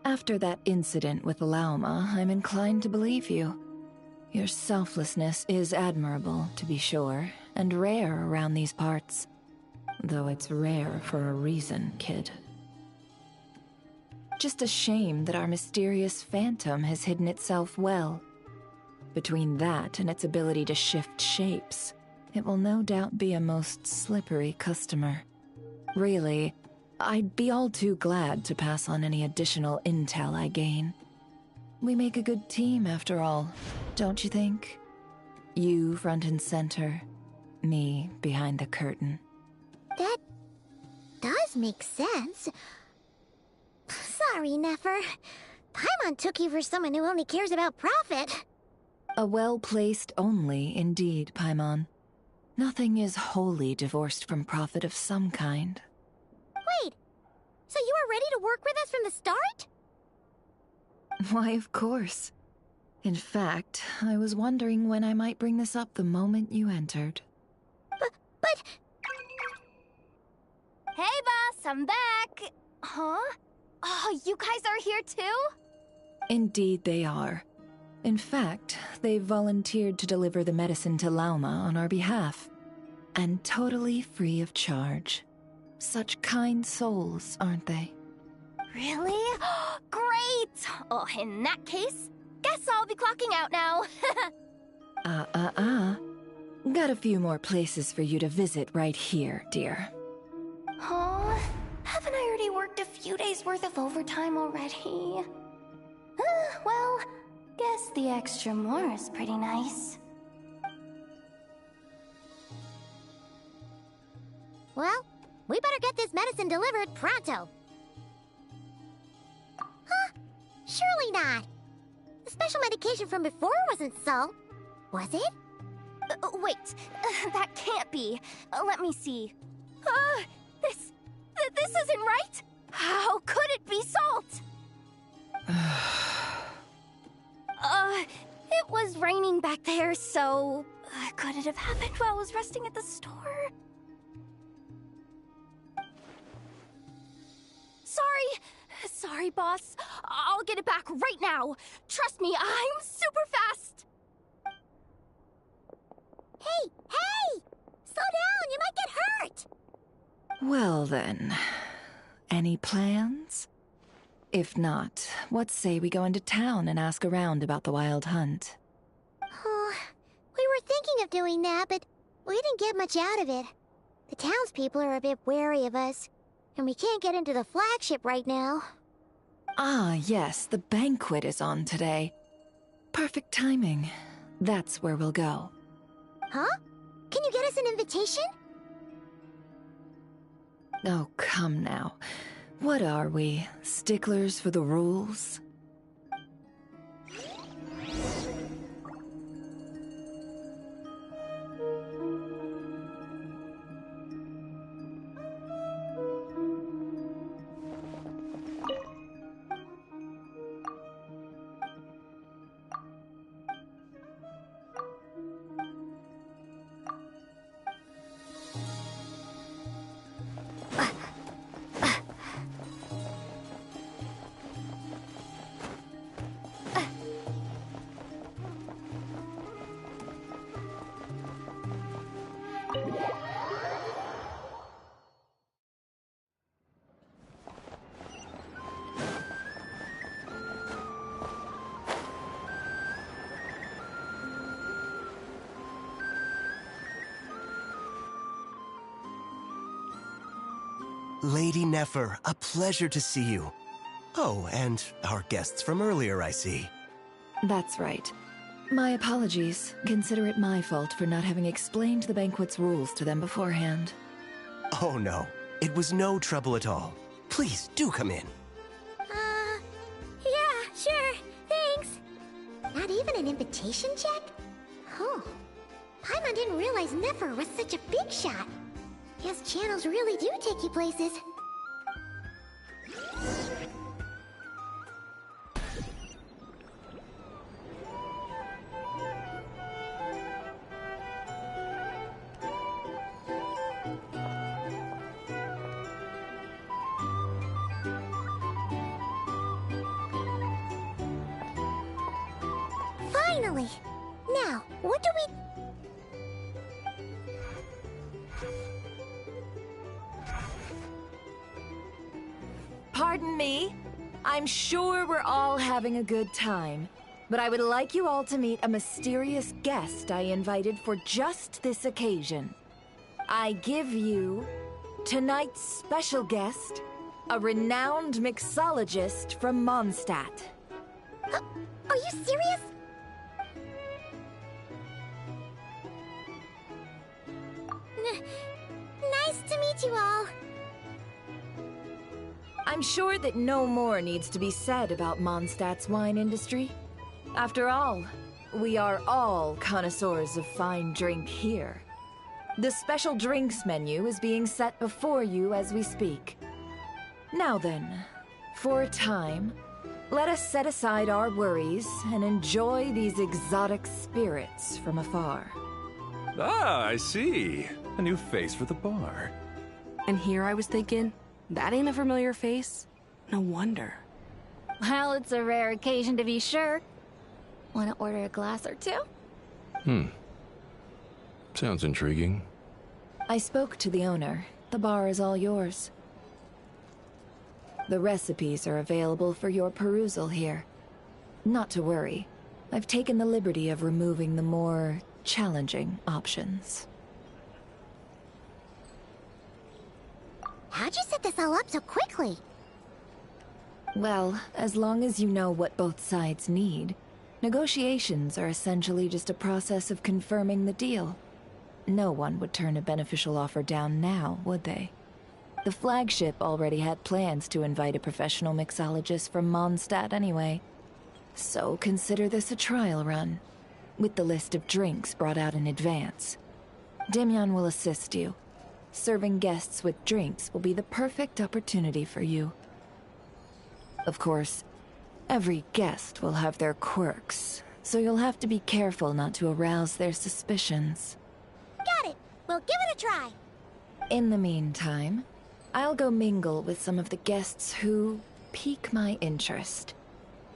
After that incident with Lauma, I'm inclined to believe you. Your selflessness is admirable, to be sure, and rare around these parts. Though it's rare for a reason, kid. Just a shame that our mysterious phantom has hidden itself well. Between that and its ability to shift shapes, it will no doubt be a most slippery customer. Really, I'd be all too glad to pass on any additional intel I gain. We make a good team, after all, don't you think? You front and center, me behind the curtain. That does make sense. Sorry, Nefer. Paimon took you for someone who only cares about profit. A well-placed only, indeed, Paimon. Nothing is wholly divorced from profit of some kind. Wait, so you were ready to work with us from the start? Why, of course. In fact, I was wondering when I might bring this up the moment you entered. But... Hey, boss, I'm back! Huh? Oh, you guys are here too? Indeed they are. In fact, they've volunteered to deliver the medicine to Lauma on our behalf. And totally free of charge. Such kind souls, aren't they? Really? Great! Oh, in that case, guess I'll be clocking out now. Got a few more places for you to visit right here, dear. Huh? Haven't I already worked a few days worth of overtime already? Well, guess the extra more is pretty nice. Well, we better get this medicine delivered pronto. Huh? Surely not. The special medication from before wasn't so, was it? Wait, that can't be. Let me see. This isn't right! How could it be salt? It was raining back there, so... could it have happened while I was resting at the store? Sorry, boss. I'll get it back right now. Trust me, I'm super fast. Hey! Slow down, you might get hurt! Well then, any plans? If not, what say we go into town and ask around about the wild hunt? We were thinking of doing that, but we didn't get much out of it. The townspeople are a bit wary of us, and we can't get into the flagship right now. Ah, yes, the banquet is on today. Perfect timing. That's where we'll go. Huh? Can you get us an invitation? Oh, come now. What are we, sticklers for the rules? Lady Nefer, a pleasure to see you. Oh, and our guests from earlier, I see. That's right. My apologies. Consider it my fault for not having explained the banquet's rules to them beforehand. Oh no, it was no trouble at all. Please, do come in. Yeah, sure, thanks. Not even an invitation check? Oh, Paimon didn't realize Nefer was such a big shot. His channels really do take you places. Finally! Now, what do we... Pardon me? I'm sure we're all having a good time, but I would like you all to meet a mysterious guest I invited for just this occasion. I give you tonight's special guest, a renowned mixologist from Mondstadt. Are you serious? Nice to meet you all. I'm sure that no more needs to be said about Mondstadt's wine industry. After all, we are all connoisseurs of fine drink here. The special drinks menu is being set before you as we speak. Now then, for a time, let us set aside our worries and enjoy these exotic spirits from afar. Ah, I see. A new face for the bar. And here I was thinking, that ain't a familiar face. No wonder. Well, it's a rare occasion to be sure. Want to order a glass or two? Sounds intriguing. I spoke to the owner. The bar is all yours. The recipes are available for your perusal here. Not to worry. I've taken the liberty of removing the more challenging options. How'd you set this all up so quickly? Well, as long as you know what both sides need, negotiations are essentially just a process of confirming the deal. No one would turn a beneficial offer down now, would they? The flagship already had plans to invite a professional mixologist from Mondstadt anyway. So consider this a trial run, with the list of drinks brought out in advance. Demyon will assist you. Serving guests with drinks will be the perfect opportunity for you. Of course, every guest will have their quirks, so you'll have to be careful not to arouse their suspicions. Got it! We'll give it a try! In the meantime, I'll go mingle with some of the guests who pique my interest.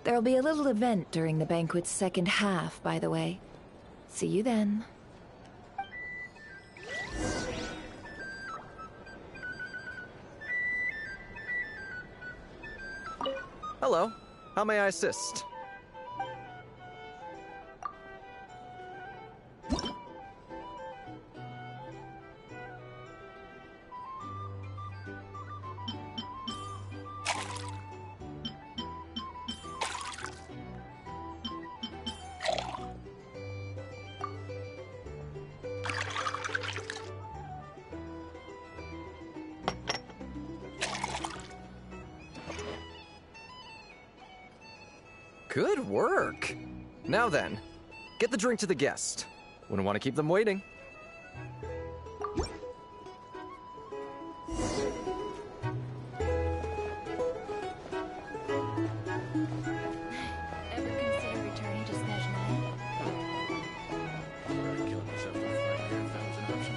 There'll be a little event during the banquet's second half, by the way. See you then. Hello. How may I assist? Good work. Now then, get the drink to the guest. Wouldn't want to keep them waiting. Ever consider returning to Snezhnaya? Killing myself with right here if that was an option.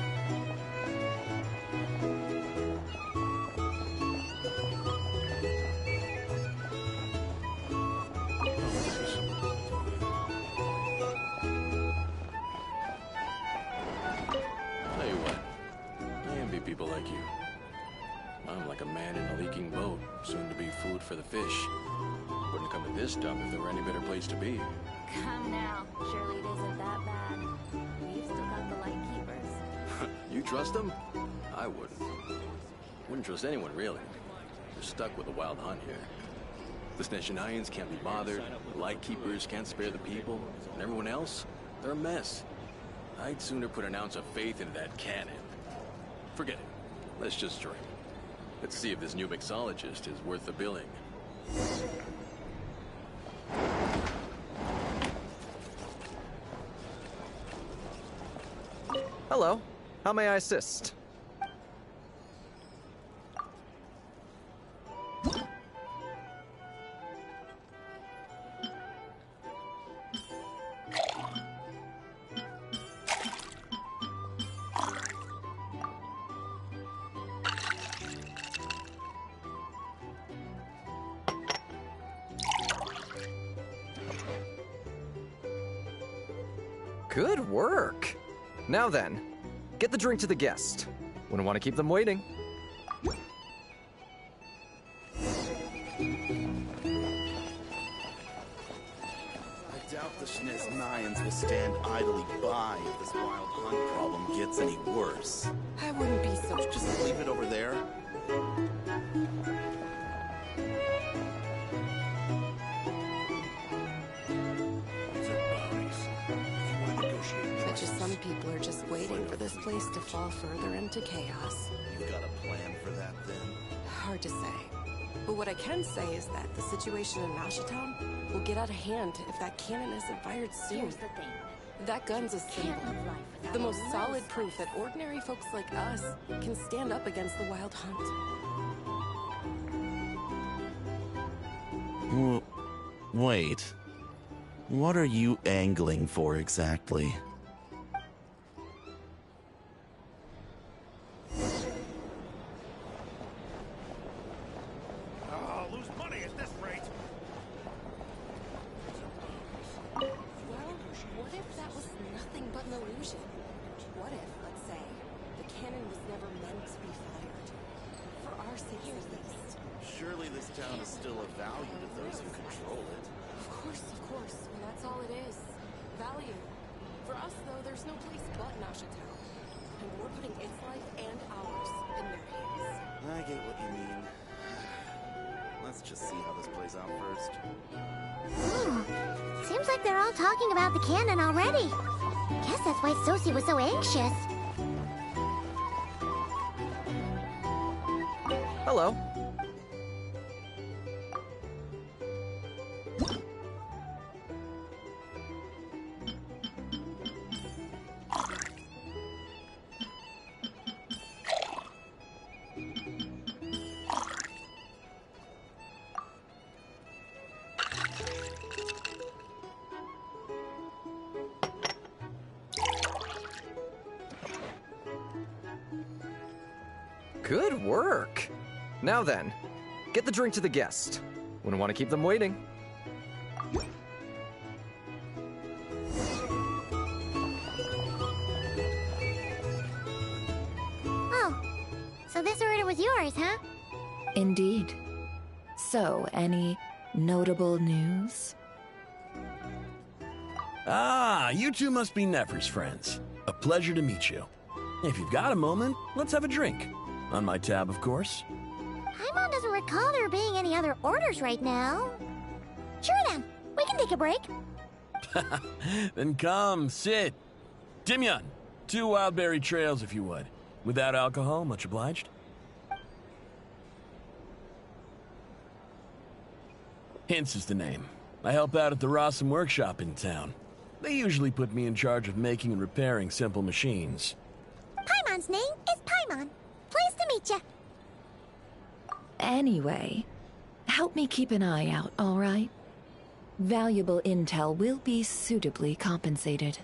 Tell you what, I envy people like you. I'm like a man in a leaking boat, soon to be food for the fish. Wouldn't come to this dump if there were any better place to be. Come now. Surely it isn't that bad. We've still got the Lightkeepers. You trust them? I wouldn't. Wouldn't trust anyone, really. You're stuck with a wild hunt here. The Snezhnayans can't be bothered, the Lightkeepers can't spare the people, and everyone else, they're a mess. I'd sooner put an ounce of faith into that cannon. Forget it. Let's just drink. Let's see if this new mixologist is worth the billing. Hello. How may I assist? Good work. Now then, get the drink to the guest. Wouldn't want to keep them waiting. I doubt the Schnitz Nines will stand idly by if this wild hunt problem gets any worse. I wouldn't be so... Just leave it over there. Bet you some people are just waiting for this place to fall further into chaos. You've got a plan for that, then? Hard to say. But what I can say is that the situation in Nashitown will get out of hand if that cannon isn't fired soon. Here's the thing. That gun's a symbol. The most solid proof that ordinary folks like us can stand up against the wild hunt. Wait. What are you angling for exactly? I'll lose money at this rate. Well, what if that was nothing but an illusion? What if, let's say, the cannon was never meant to be fired? For our sake, at least. Surely this town is still of value to those who control it. Of course, and that's all it is. Value. For us, though, there's no place but Nashitown. And we're putting its life and ours in their hands. I get what you mean. Let's just see how this plays out first. Seems like they're all talking about the cannon already. Guess that's why Sosie was so anxious. Hello. Good work. Now then, get the drink to the guest. Wouldn't want to keep them waiting. Oh, so this order was yours, huh? Indeed. So, any notable news? Ah, you two must be Nefer's friends. A pleasure to meet you. If you've got a moment, let's have a drink. On my tab, of course. Paimon doesn't recall there being any other orders right now. Sure then, we can take a break. Then come, sit. Dimyon, 2 wildberry trails if you would. Without alcohol, much obliged. Hints is the name. I help out at the Rossum workshop in town. They usually put me in charge of making and repairing simple machines. Paimon's name is Paimon. Pleased to meet you. Anyway, help me keep an eye out, all right? Valuable intel will be suitably compensated.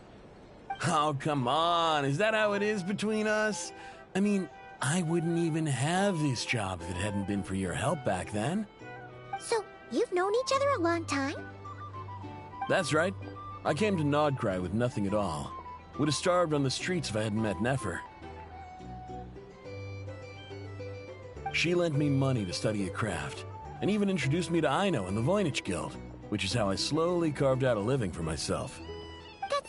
Oh, come on. Is that how it is between us? I mean, I wouldn't even have this job if it hadn't been for your help back then. So, you've known each other a long time? That's right. I came to Nodcry with nothing at all. Would have starved on the streets if I hadn't met Nefer. She lent me money to study a craft, and even introduced me to Aino and the Voynich Guild, which is how I slowly carved out a living for myself. That's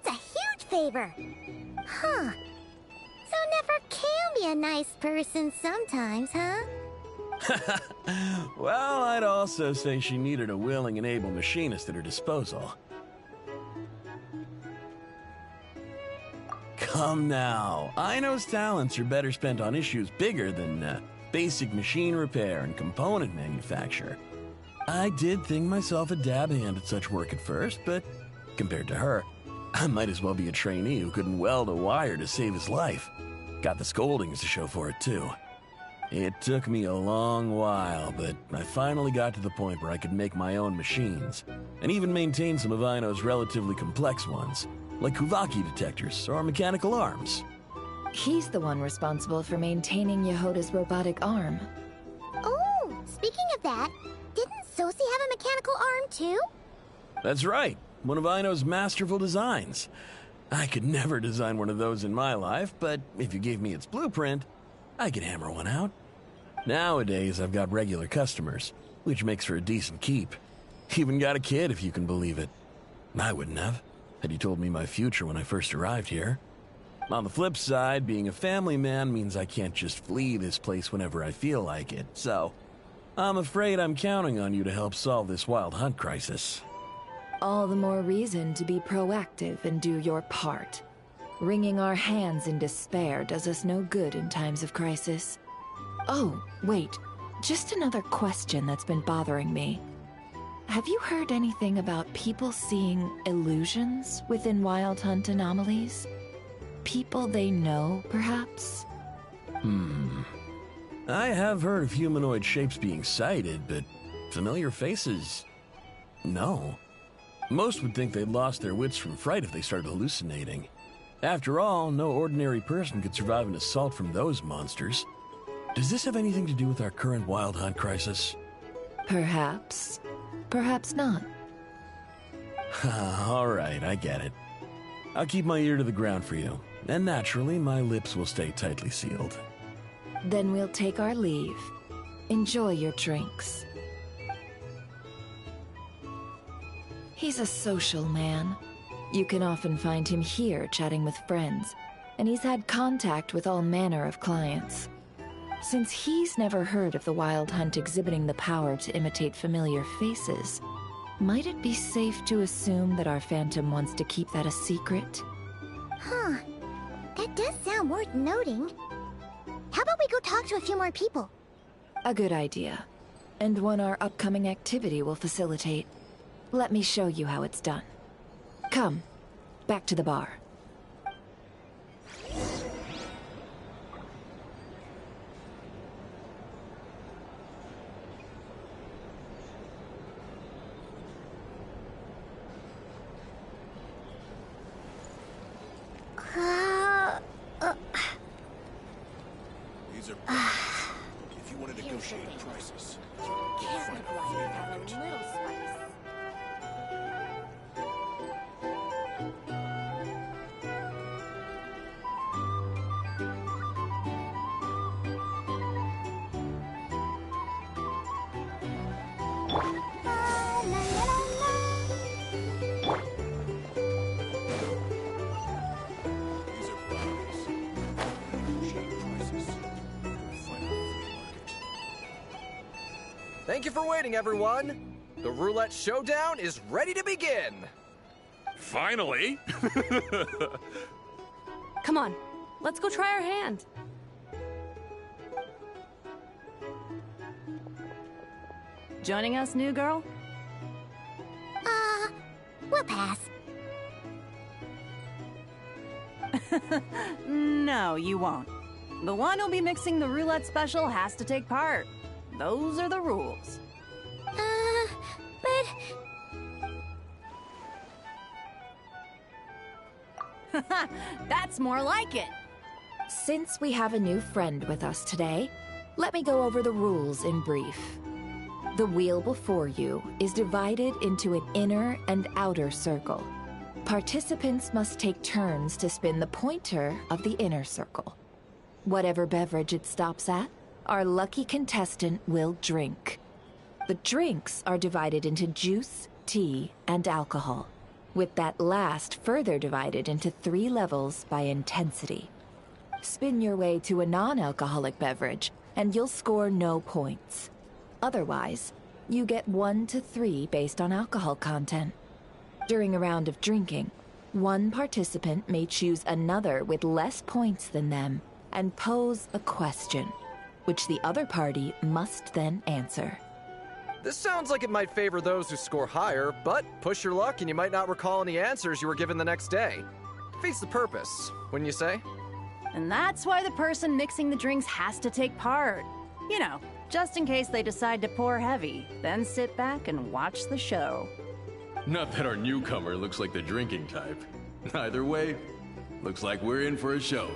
a huge favor. Huh. So Nefer can be a nice person sometimes, huh? Well, I'd also say she needed a willing and able machinist at her disposal. Come now, Aino's talents are better spent on issues bigger than basic machine repair and component manufacture. I did think myself a dab hand at such work at first, but compared to her, I might as well be a trainee who couldn't weld a wire to save his life. Got the scoldings to show for it, too. It took me a long while, but I finally got to the point where I could make my own machines, and even maintain some of Aino's relatively complex ones, like Kuvaki detectors or mechanical arms. He's the one responsible for maintaining Yehoda's robotic arm. Oh, speaking of that, didn't Sosie have a mechanical arm too? That's right. one of Aino's masterful designs. I could never design one of those in my life, but if you gave me its blueprint, I could hammer one out. Nowadays, I've got regular customers, which makes for a decent keep. Even got a kid, if you can believe it. I wouldn't have, had you told me my future when I first arrived here. On the flip side, being a family man means I can't just flee this place whenever I feel like it, so I'm afraid I'm counting on you to help solve this wild hunt crisis. All the more reason to be proactive and do your part. Wringing our hands in despair does us no good in times of crisis. Oh, wait. Just another question that's been bothering me. Have you heard anything about people seeing illusions within Wild Hunt anomalies? People they know, perhaps? I have heard of humanoid shapes being sighted, but familiar faces? No. Most would think they'd lost their wits from fright if they started hallucinating. After all, no ordinary person could survive an assault from those monsters. Does this have anything to do with our current Wild Hunt crisis? Perhaps. Perhaps not. All right, I get it. I'll keep my ear to the ground for you, and naturally, my lips will stay tightly sealed. Then we'll take our leave. Enjoy your drinks. He's a social man. You can often find him here chatting with friends, and he's had contact with all manner of clients. Since he's never heard of the Wild Hunt exhibiting the power to imitate familiar faces, might it be safe to assume that our Phantom wants to keep that a secret? Huh. That does sound worth noting. How about we go talk to a few more people? A good idea. And one our upcoming activity will facilitate. Let me show you how it's done. Come, back to the bar. These are if you want to negotiate prices, you'll find a little spice. Thank you for waiting, everyone. The roulette showdown is ready to begin. Finally! Come on, let's go try our hand. Joining us, new girl? We'll pass. No, you won't. The one who'll be mixing the roulette special has to take part. Those are the rules. But... That's more like it. Since we have a new friend with us today, let me go over the rules in brief. The wheel before you is divided into an inner and outer circle. Participants must take turns to spin the pointer of the inner circle. Whatever beverage it stops at, our lucky contestant will drink. The drinks are divided into juice, tea, and alcohol, with that last further divided into 3 levels by intensity. Spin your way to a non-alcoholic beverage, and you'll score no points. Otherwise, you get 1 to 3 based on alcohol content. During a round of drinking, one participant may choose another with less points than them and pose a question, which the other party must then answer. This sounds like it might favor those who score higher, but push your luck and you might not recall any answers you were given the next day. Defeats the purpose, wouldn't you say? And that's why the person mixing the drinks has to take part. You know, just in case they decide to pour heavy, then sit back and watch the show. Not that our newcomer looks like the drinking type. Either way, looks like we're in for a show.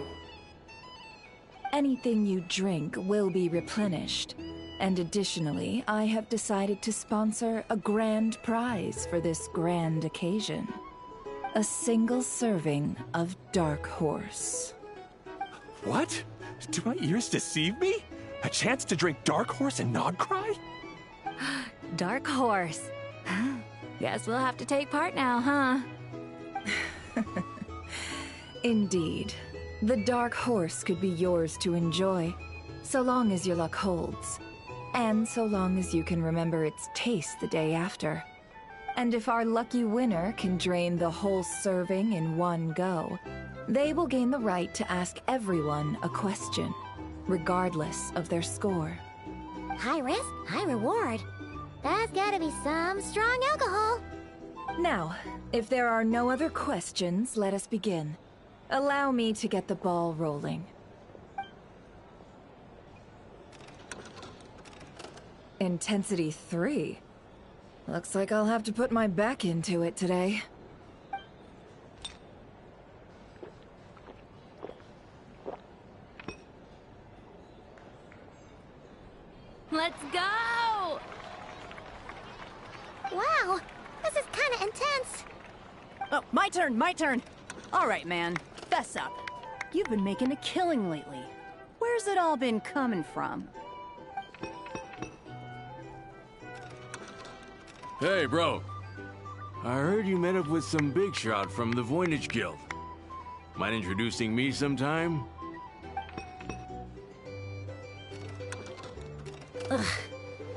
Anything you drink will be replenished, And additionally, I have decided to sponsor a grand prize for this grand occasion. A single serving of Dark Horse. What? Do my ears deceive me? A chance to drink Dark Horse and not cry? Dark Horse. Guess we'll have to take part now, huh? Indeed. The Dark Horse could be yours to enjoy, so long as your luck holds. And so long as you can remember its taste the day after. And if our lucky winner can drain the whole serving in one go, they will gain the right to ask everyone a question, regardless of their score. High risk, high reward. That's gotta be some strong alcohol. Now, if there are no other questions, let us begin. Allow me to get the ball rolling. Intensity 3. Looks like I'll have to put my back into it today. Let's go! Wow, this is kinda intense. Oh, my turn, my turn. All right, man, fess up. You've been making a killing lately. Where's it all been coming from? Hey, bro. I heard you met up with some big shot from the Voynich Guild. Mind introducing me sometime? Ugh.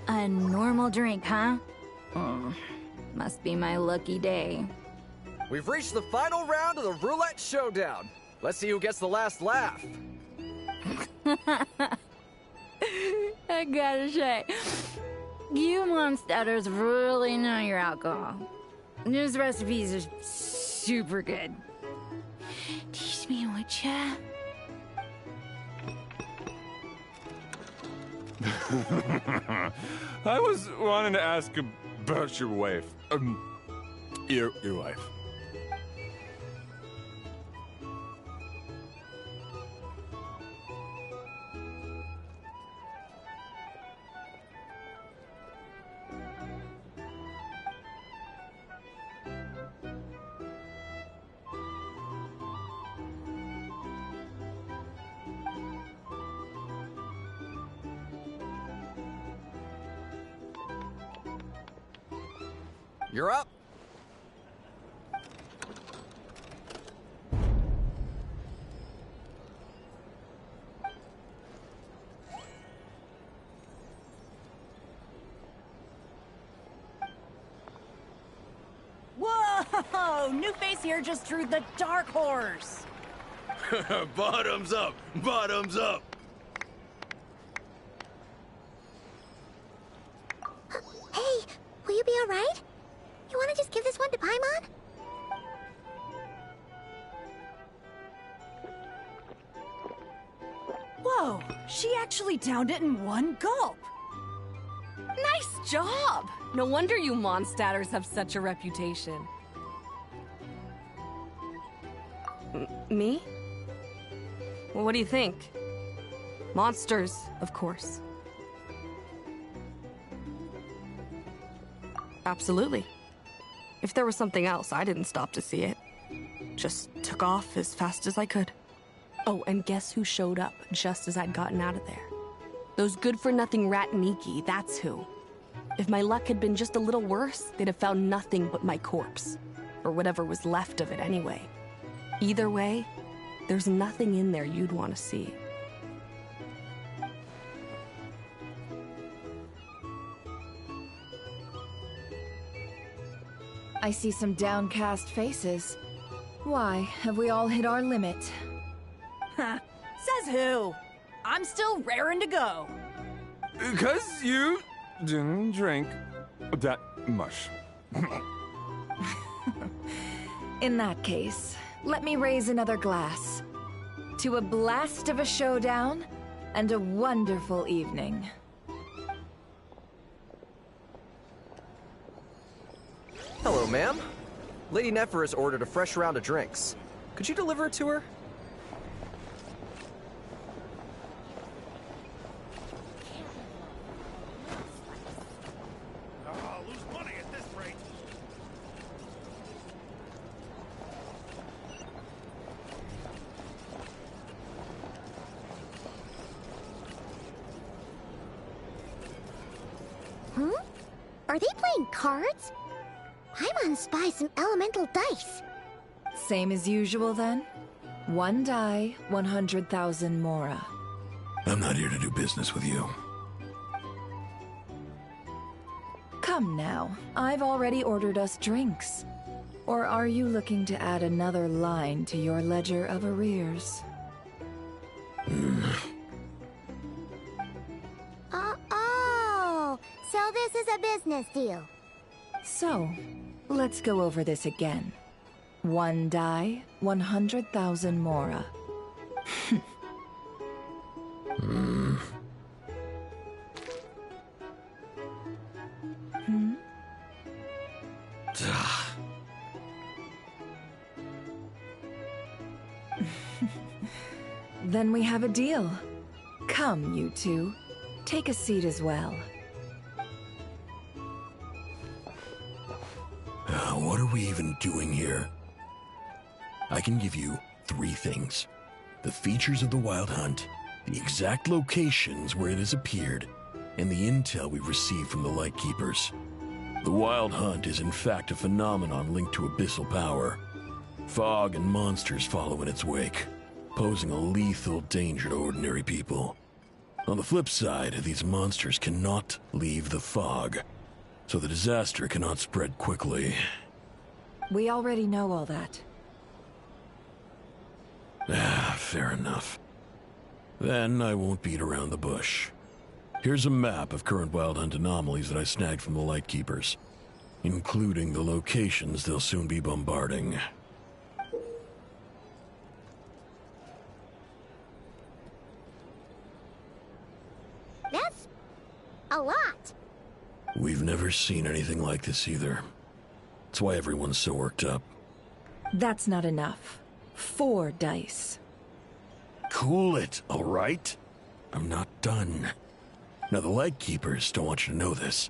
A normal drink, huh? Must be my lucky day. We've reached the final round of the Roulette Showdown. Let's see who gets the last laugh. I gotta say, you monsters really know your alcohol. These recipes are super good. Teach me, would ya? I was wanting to ask about your wife. Your wife. You're up. Whoa! New face here just drew the Dark Horse. Bottoms up! Bottoms up! Hey, will you be alright? You wanna just give this one to Paimon? Whoa, she actually downed it in one gulp. Nice job! No wonder you Mondstadters have such a reputation. Me? Well, what do you think? Monsters, of course. Absolutely. If there was something else, I didn't stop to see it. Just took off as fast as I could. Oh, and guess who showed up just as I'd gotten out of there? Those good-for-nothing rat Niki, that's who. If my luck had been just a little worse, they'd have found nothing but my corpse. Or whatever was left of it anyway. Either way, there's nothing in there you'd want to see. I see some downcast faces. Why, have we all hit our limit? Huh, says who? I'm still raring to go. 'Cause you didn't drink that much. In that case, let me raise another glass. To a blast of a showdown and a wonderful evening. Hello, ma'am. Lady Nefer has ordered a fresh round of drinks. Could you deliver it to her? cards? I'm gonna spy some elemental dice. Same as usual then? 1 die, 100,000 mora. I'm not here to do business with you. Come now, I've already ordered us drinks. Or are you looking to add another line to your ledger of arrears? Oh, so this is a business deal. So, let's go over this again. 1 die, 100,000 mora. Then we have a deal. Come, you two. Take a seat as well. What are we even doing here? I can give you 3 things. The features of the Wild Hunt, the exact locations where it has appeared, and the intel we've received from the Lightkeepers. The Wild Hunt is in fact a phenomenon linked to abyssal power. Fog and monsters follow in its wake, posing a lethal danger to ordinary people. On the flip side, these monsters cannot leave the fog, so the disaster cannot spread quickly. We already know all that. Fair enough. Then I won't beat around the bush. Here's a map of current Wild Hunt anomalies that I snagged from the Lightkeepers, including the locations they'll soon be bombarding. That's a lot. We've never seen anything like this either. That's why everyone's so worked up. That's not enough. 4 dice. Cool it, all right? I'm not done. Now, the Lightkeepers don't want you to know this,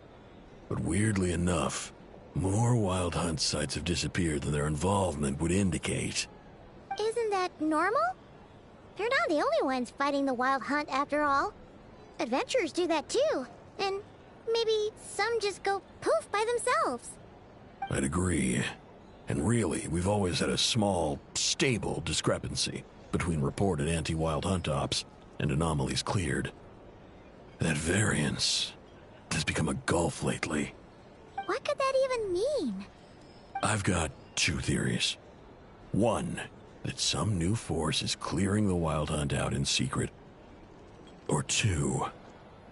but weirdly enough, more Wild Hunt sites have disappeared than their involvement would indicate. Isn't that normal? They're not the only ones fighting the Wild Hunt after all. Adventurers do that too, and maybe some just go poof by themselves. I'd agree. And really, we've always had a small, stable discrepancy between reported anti-Wild Hunt ops and anomalies cleared. That variance has become a gulf lately. What could that even mean? I've got 2 theories. 1, that some new force is clearing the Wild Hunt out in secret. Or 2,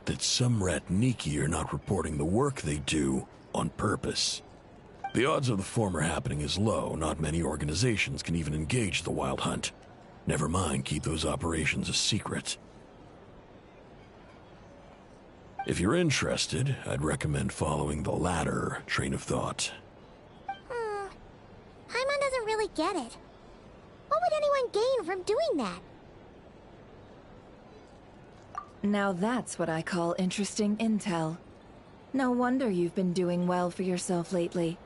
that some Ratniki are not reporting the work they do on purpose. The odds of the former happening is low. Not many organizations can even engage the Wild Hunt. Never mind keep those operations a secret. If you're interested, I'd recommend following the latter train of thought. Paimon doesn't really get it. What would anyone gain from doing that? Now that's what I call interesting intel. No wonder you've been doing well for yourself lately.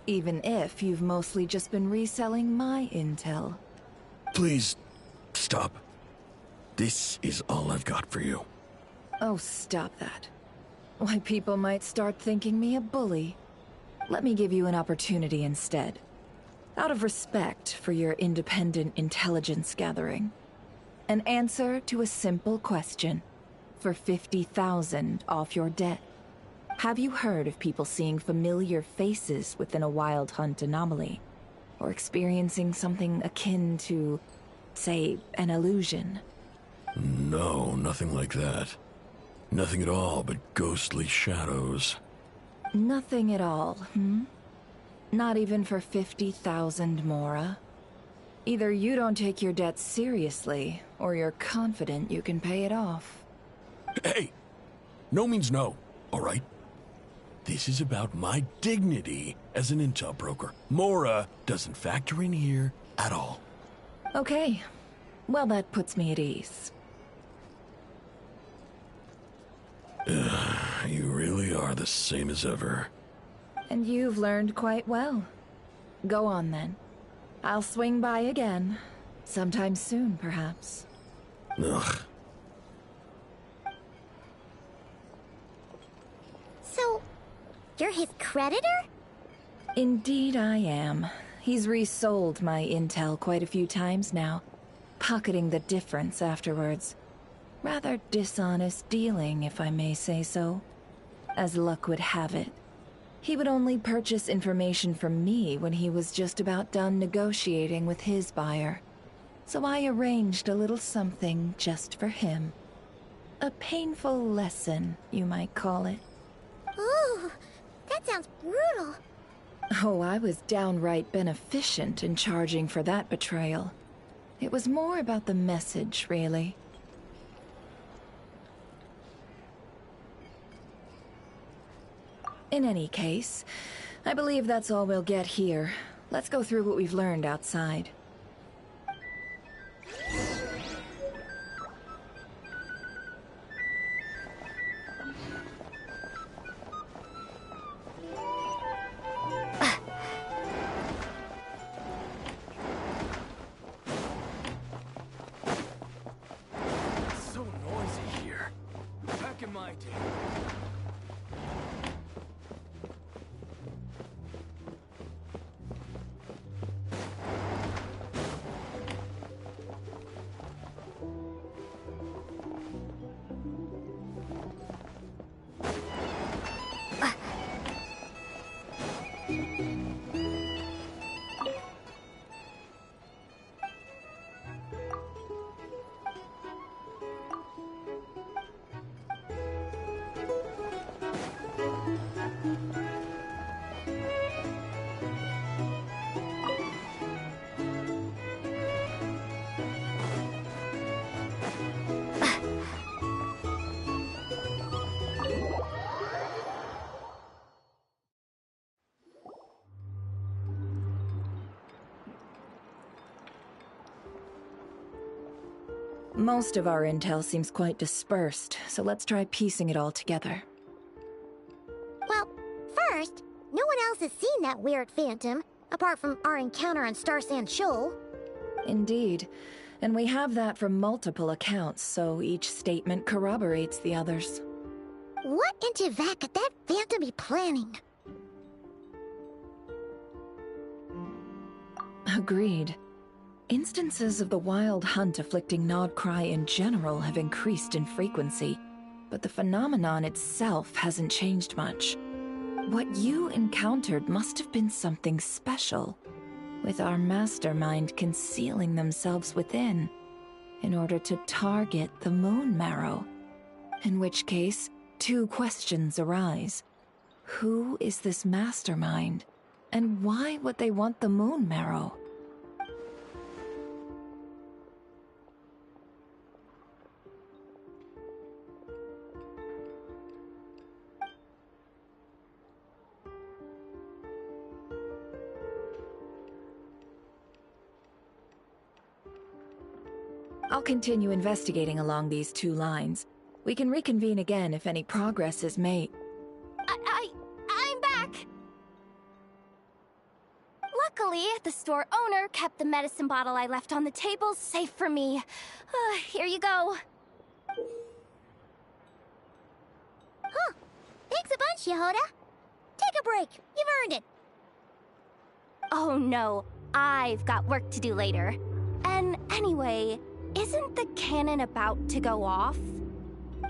Even if you've mostly just been reselling my intel. Please, stop. This is all I've got for you. Oh, stop that. Why, people might start thinking me a bully. Let me give you an opportunity instead. Out of respect for your independent intelligence gathering. An answer to a simple question. For 50,000 off your debt. Have you heard of people seeing familiar faces within a Wild Hunt anomaly? Or experiencing something akin to, say, an illusion? No, nothing like that. Nothing at all but ghostly shadows. Nothing at all, Not even for 50,000 mora? Either you don't take your debt seriously, or you're confident you can pay it off. Hey! No means no, all right? This is about my dignity as an intel broker. Mora doesn't factor in here at all. Okay. Well, that puts me at ease. You really are the same as ever. And you've learned quite well. Go on, then. I'll swing by again. Sometime soon, perhaps. Ugh. So, You're his creditor? Indeed I am. He's resold my intel quite a few times now, pocketing the difference afterwards. Rather dishonest dealing, if I may say so. As luck would have it, he would only purchase information from me when he was just about done negotiating with his buyer. So I arranged a little something just for him. A painful lesson, you might call it. Ooh, that sounds brutal. Oh, I was downright beneficent in charging for that betrayal. It was more about the message, really. In any case, I believe that's all we'll get here. Let's go through what we've learned outside. It's so noisy here. Back in my day. Most of our intel seems quite dispersed, so let's try piecing it all together. Well, first, no one else has seen that weird phantom, apart from our encounter on Star Sand Shoal. Indeed. And we have that from multiple accounts, so each statement corroborates the others. What in Tivat could that phantom be planning? Agreed. Instances of the wild hunt afflicting Nodcry in general have increased in frequency, but the phenomenon itself hasn't changed much. What you encountered must have been something special, with our mastermind concealing themselves within, in order to target the Moon Marrow. In which case, two questions arise. Who is this mastermind, and why would they want the Moon Marrow? I'll continue investigating along these two lines. We can reconvene again if any progress is made. I'm back! Luckily, the store owner kept the medicine bottle I left on the table safe for me. Here you go. Huh. Thanks a bunch, Yehoda. Take a break. You've earned it. Oh no, I've got work to do later. And anyway, isn't the cannon about to go off?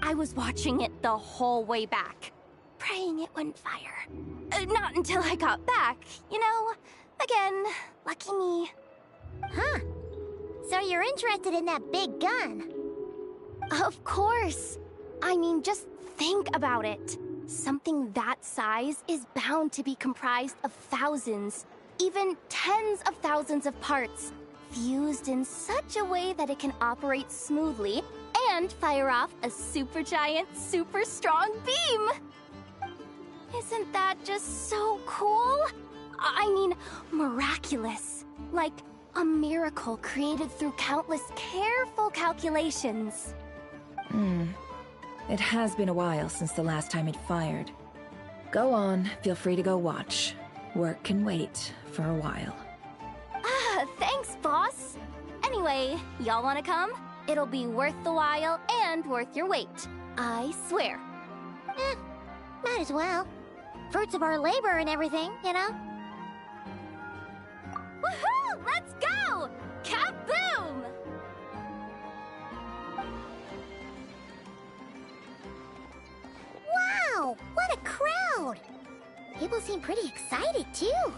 I was watching it the whole way back, praying it wouldn't fire. Not until I got back, you know? Again, lucky me. Huh. So you're interested in that big gun? Of course. I mean, just think about it. Something that size is bound to be comprised of thousands, even tens of thousands of parts, fused in such a way that it can operate smoothly and fire off a supergiant, super strong beam! Isn't that just so cool? I mean, miraculous. Like a miracle created through countless careful calculations. It has been a while since the last time it fired. Go on, feel free to go watch. Work can wait for a while. Thanks, boss. Anyway, y'all wanna come? It'll be worth the while and worth your wait. I swear. Might as well. fruits of our labor and everything, you know? Woohoo! Let's go! Kaboom! Wow! What a crowd! People seem pretty excited, too.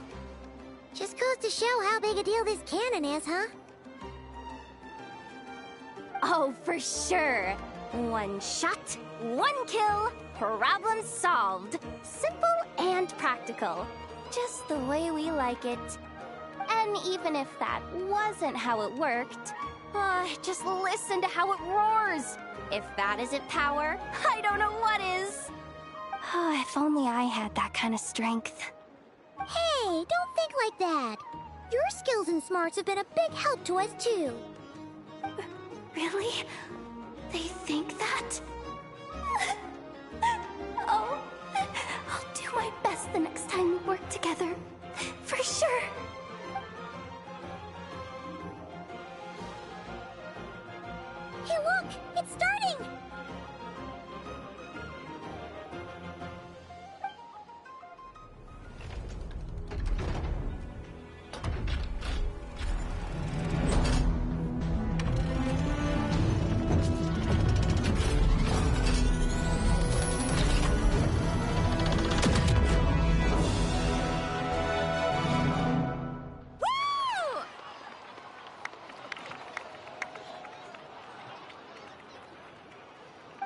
Just goes to show how big a deal this cannon is, huh? Oh, for sure. One shot, one kill, problem solved. Simple and practical. Just the way we like it. And even if that wasn't how it worked, just listen to how it roars. If that isn't power, I don't know what is. If only I had that kind of strength. Hey, don't think like that. Your skills and smarts have been a big help to us, too. Really? They think that? Oh, I'll do my best the next time we work together. For sure. Hey, look! It's starting!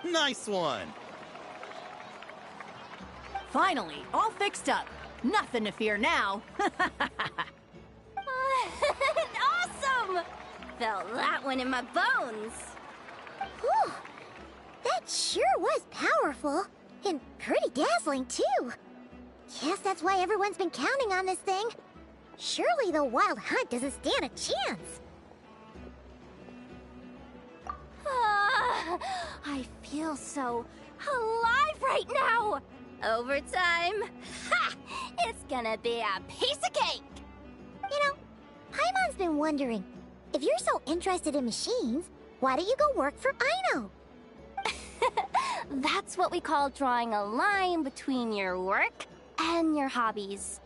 Nice one! Finally, all fixed up. Nothing to fear now. Awesome! Felt that one in my bones. Whew! That sure was powerful. And pretty dazzling, too. Guess that's why everyone's been counting on this thing. Surely the Wild Hunt doesn't stand a chance. I feel so alive right now! Overtime? Ha! It's gonna be a piece of cake! You know, Paimon's been wondering, if you're so interested in machines, why don't you go work for Aino? That's what we call drawing a line between your work and your hobbies.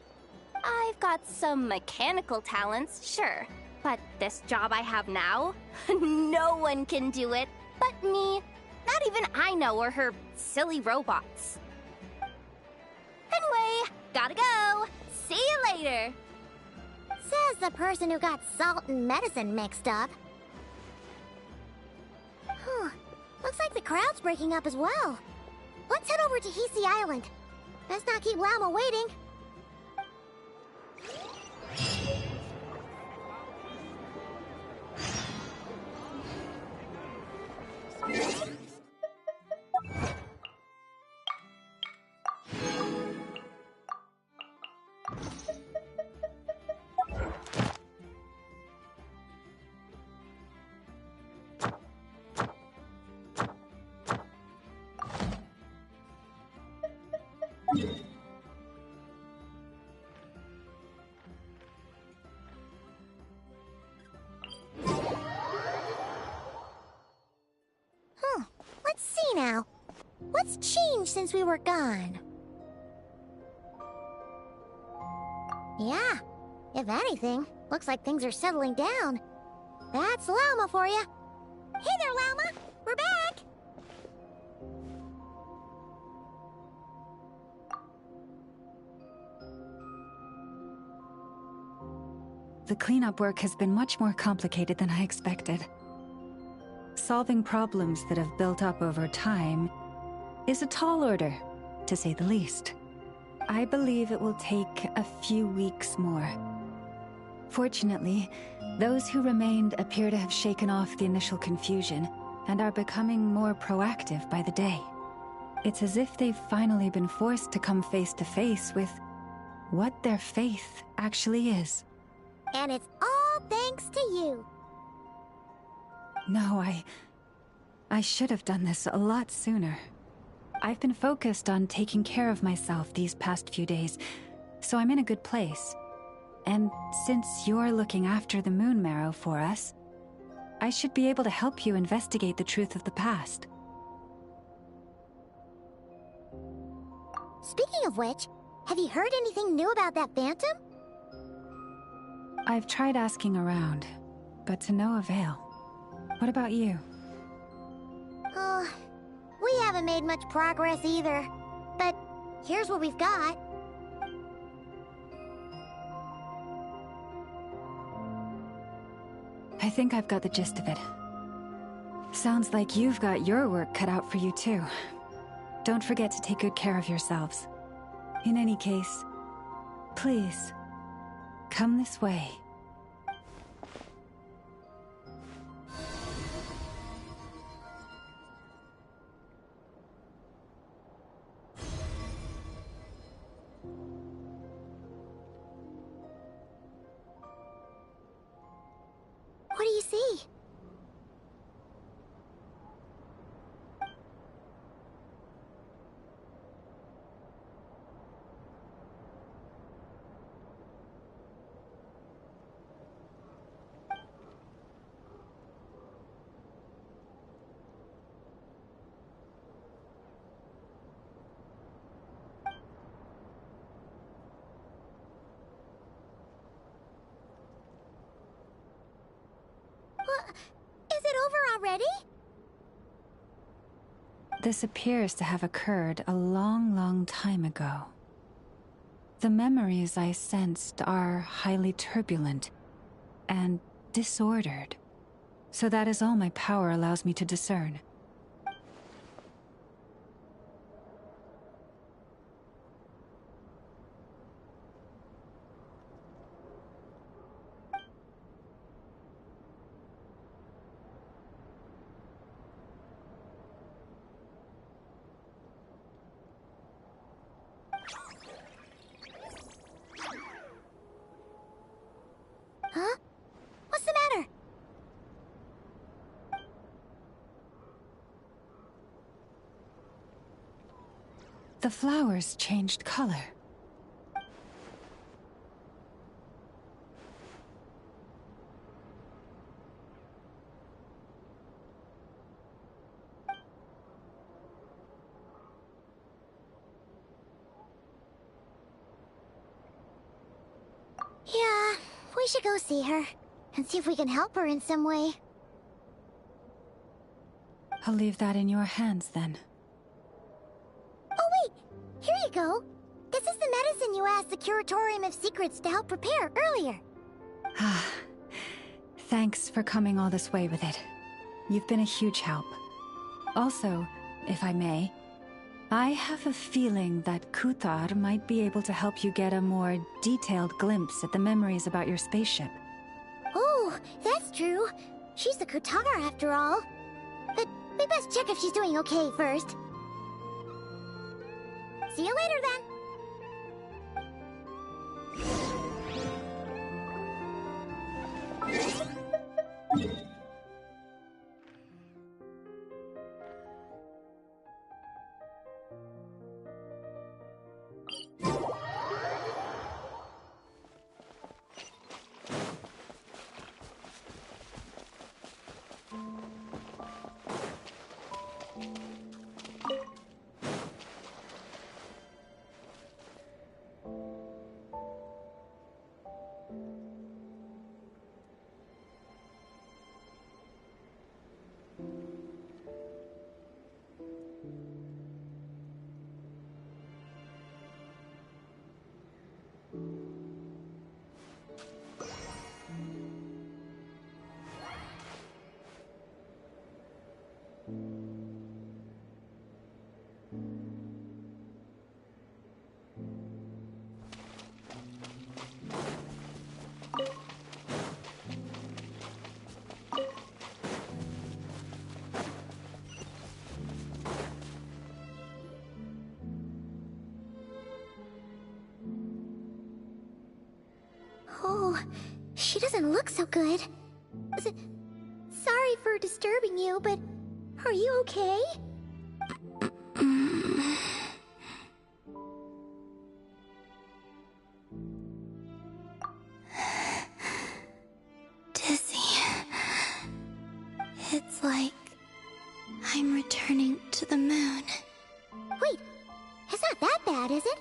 I've got some mechanical talents, sure, but this job I have now, no one can do it but me. Not even Aino or her silly robots. Anyway, gotta go. See you later. Says the person who got salt and medicine mixed up. Looks like the crowd's breaking up as well. Let's head over to Hisi Island. Best not keep Lauma waiting. Let's see now. What's changed since we were gone? Yeah, if anything, looks like things are settling down. That's Lauma for you. Hey there, Lauma! We're back! The cleanup work has been much more complicated than I expected. Solving problems that have built up over time is a tall order, to say the least. I believe it will take a few weeks more. Fortunately, those who remained appear to have shaken off the initial confusion and are becoming more proactive by the day. It's as if they've finally been forced to come face to face with what their faith actually is. And it's all thanks to you. No, I should have done this a lot sooner. I've been focused on taking care of myself these past few days, so I'm in a good place. And since you're looking after the Moon Marrow for us, I should be able to help you investigate the truth of the past. Speaking of which, Have you heard anything new about that phantom? I've tried asking around, but to no avail. What about you? Oh, we haven't made much progress either. But here's what we've got. I think I've got the gist of it. Sounds like you've got your work cut out for you too. Don't forget to take good care of yourselves. In any case, please, come this way. What do you see? What? Is it over already? This appears to have occurred a long, long time ago. The memories I sensed are highly turbulent and disordered. So that is all my power allows me to discern. Huh? What's the matter? The flowers changed color. Yeah, we should go see her and see if we can help her in some way. I'll leave that in your hands then. Oh wait, here you go. This is the medicine you asked the Curatorium of Secrets to help prepare earlier. Ah, thanks for coming all this way with it. You've been a huge help. Also, if I may, I have a feeling that Kuthar might be able to help you get a more detailed glimpse at the memories about your spaceship. Oh, that's true. She's the Kutara after all. But we best check if she's doing okay first. See you later then. Oh, she doesn't look so good. Sorry for disturbing you, but are you okay? Dizzy. It's like I'm returning to the moon. Wait, it's not that bad, is it?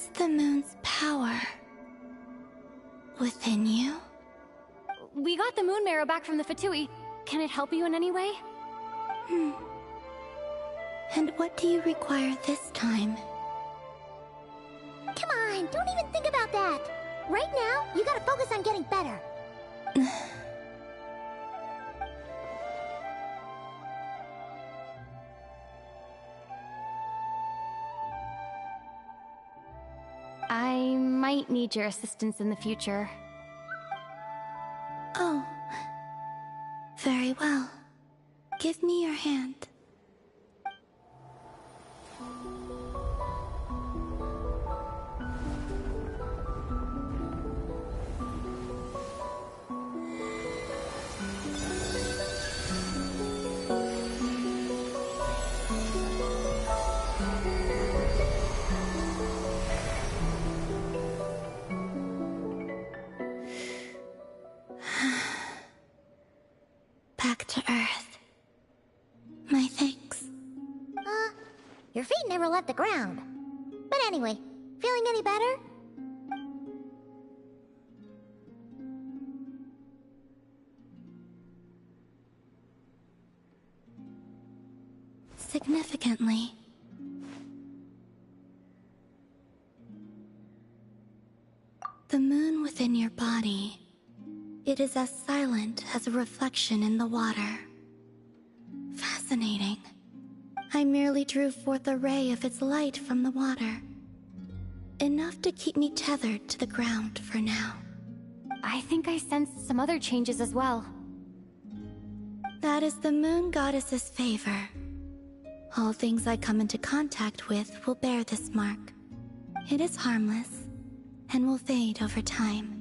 What's the moon's power? Within you? We got the moon marrow back from the Fatui. Can it help you in any way? And what do you require this time? Come on, don't even think about that. Right now, you gotta focus on getting better. I might need your assistance in the future. Oh. Very well. Give me your hand. Back to Earth. My thanks. Your feet never left the ground. But anyway, feeling any better? Significantly. The moon within your body. It is as silent as a reflection in the water. Fascinating. I merely drew forth a ray of its light from the water. Enough to keep me tethered to the ground for now. I think I sensed some other changes as well. That is the moon goddess's favor. All things I come into contact with will bear this mark. It is harmless, and will fade over time.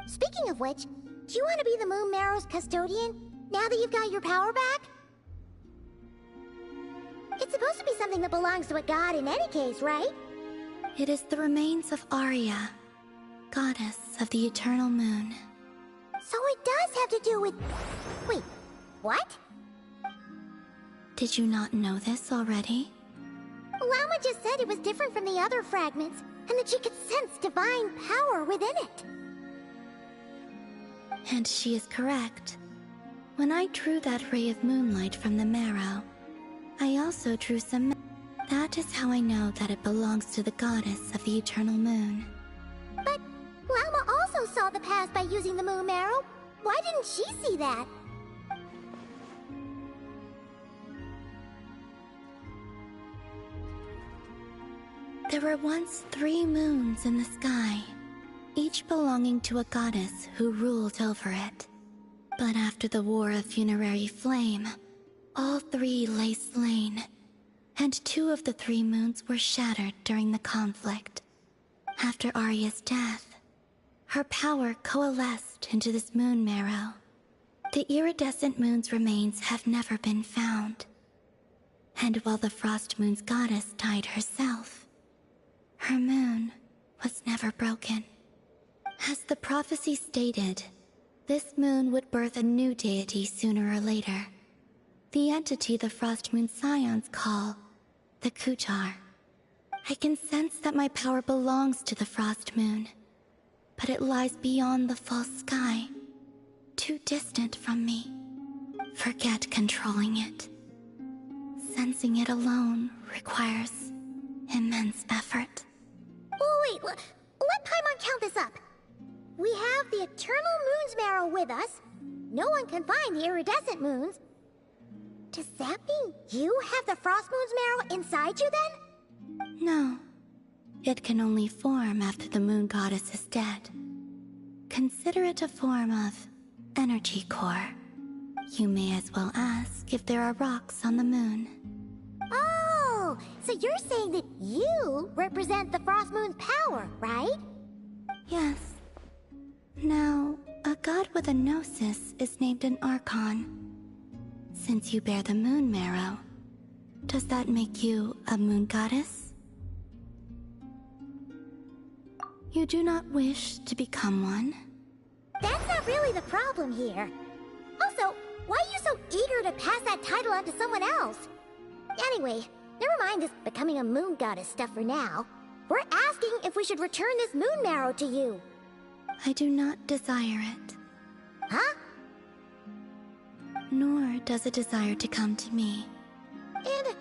Speaking of which, do you want to be the Moon Marrow's custodian, now that you've got your power back? It's supposed to be something that belongs to a god in any case, right? It is the remains of Arya, goddess of the eternal moon. So it does have to do with... Wait, what? Did you not know this already? Llama just said it was different from the other fragments, and that she could sense divine power within it. And she is correct. When I drew that ray of moonlight from the marrow, I also drew some... That is how I know that it belongs to the goddess of the eternal moon. But Llama also saw the past by using the moon marrow. Why didn't she see that? There were once 3 moons in the sky, each belonging to a goddess who ruled over it. But after the War of Funerary Flame, all 3 lay slain, and 2 of the 3 moons were shattered during the conflict. After Arya's death, her power coalesced into this moon marrow. The iridescent moon's remains have never been found. And while the Frost Moon's goddess died herself, her moon was never broken. As the prophecy stated, this moon would birth a new deity sooner or later. The entity the Frost Moon Scions call the Kutar. I can sense that my power belongs to the Frost Moon, but it lies beyond the false sky, too distant from me. Forget controlling it. Sensing it alone requires immense effort. Oh, wait, let Paimon count this up. We have the Eternal Moon's marrow with us. No one can find the iridescent moons. Does that mean you have the Frost Moon's marrow inside you then? No. It can only form after the moon goddess is dead. Consider it a form of energy core. You may as well ask if there are rocks on the moon. Oh, so you're saying that you represent the Frost Moon's power, right? Yes. Now, a god with a gnosis is named an Archon. Since you bear the moon marrow, does that make you a moon goddess? You do not wish to become one? That's not really the problem here. Also, why are you so eager to pass that title on to someone else? Anyway, Never mind this becoming a moon goddess stuff for now. We're asking if we should return this moon marrow to you. I do not desire it. Huh? Nor does it desire to come to me. And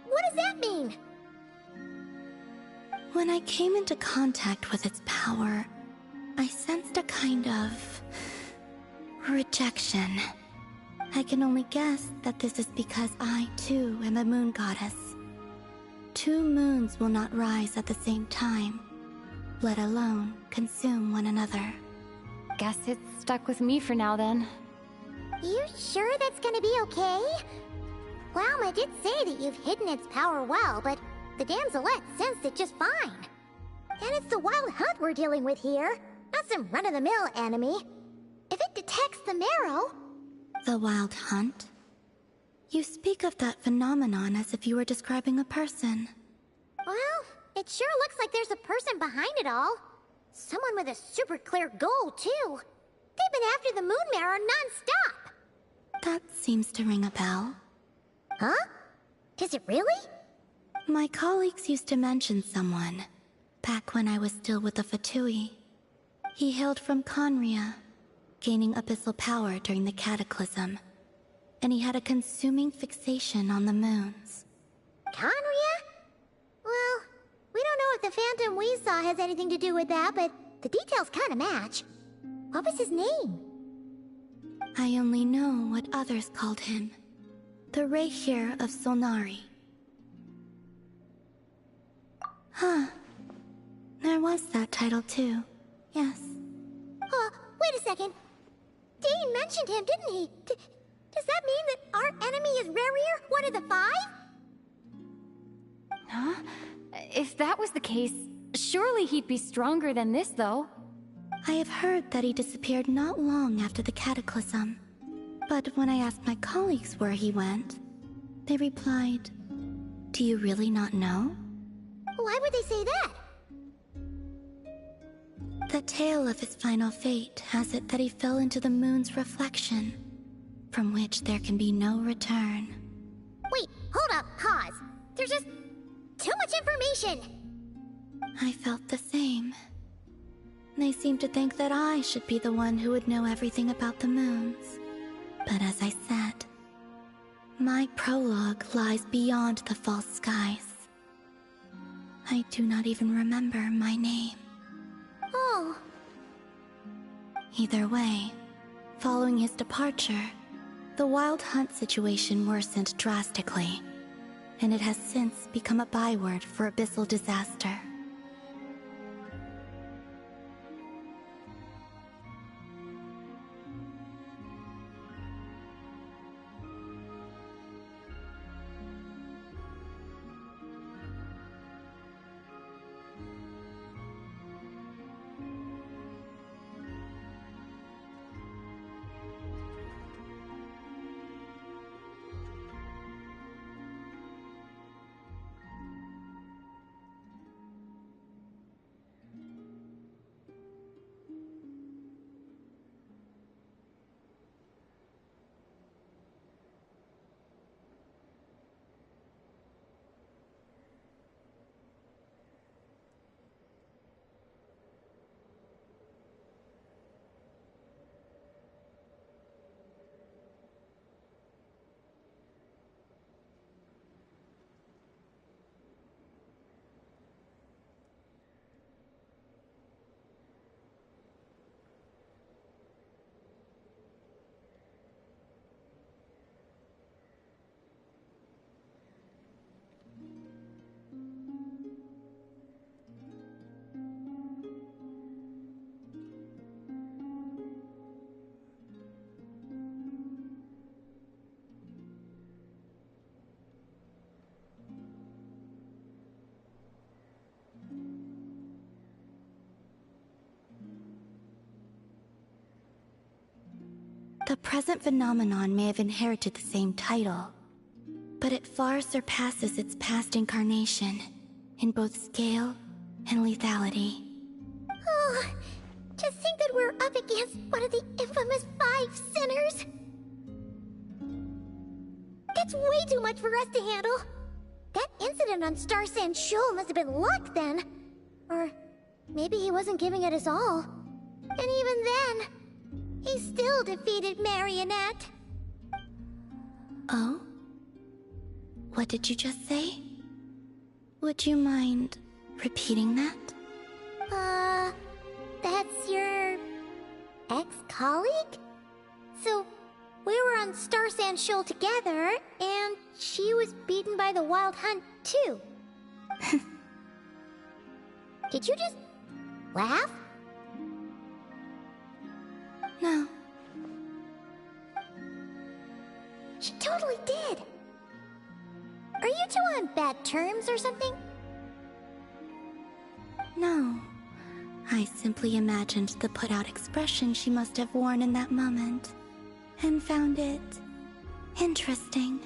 what does that mean? When I came into contact with its power, I sensed a kind of rejection. I can only guess that this is because I, too, am a moon goddess. 2 moons will not rise at the same time, let alone consume one another. Guess it's stuck with me for now then. You sure that's gonna be okay? Walma did say that you've hidden its power well, but the damselette sensed it just fine. And it's the wild hunt we're dealing with here, not some run-of-the-mill enemy. If it detects the marrow... The wild hunt? You speak of that phenomenon as if you were describing a person. Well, it sure looks like there's a person behind it all. Someone with a super clear goal, too. They've been after the moon marrow non-stop. That seems to ring a bell. Huh? Does it really? My colleagues used to mention someone, back when I was still with the Fatui. He hailed from Conria, gaining abyssal power during the Cataclysm, and he had a consuming fixation on the moons. Conria? Well, we don't know if the phantom we saw has anything to do with that, but the details kinda match. What was his name? I only know what others called him. The Reikir of Solnari. Huh. There was that title too. Yes. Wait a second. Dane mentioned him, didn't he? Does that mean that our enemy is Rarier, one of the 5? Huh? If that was the case, surely he'd be stronger than this, though. I have heard that he disappeared not long after the Cataclysm. But when I asked my colleagues where he went, they replied, "Do you really not know?" Why would they say that? The tale of his final fate has it that he fell into the moon's reflection, from which there can be no return. Wait, hold up, pause. There's just too much information. I felt the same. They seemed to think that I should be the one who would know everything about the moons. But as I said, my prologue lies beyond the false skies. I do not even remember my name. Oh. Either way, following his departure, the wild hunt situation worsened drastically, and it has since become a byword for abyssal disaster. The present phenomenon may have inherited the same title, but it far surpasses its past incarnation in both scale and lethality. Oh, to think that we're up against one of the infamous 5 sinners. That's way too much for us to handle. That incident on Star Sand Shoal must have been luck then. Or maybe he wasn't giving it his all. And even then, he still defeated Marionette. Oh? What did you just say? Would you mind repeating that? That's your ex-colleague? So, we were on Star Sand Shoal together, and she was beaten by the Wild Hunt, too. Did you just laugh? No. She totally did. Are you two on bad terms or something? No. I simply imagined the put-out expression she must have worn in that moment, and found it interesting.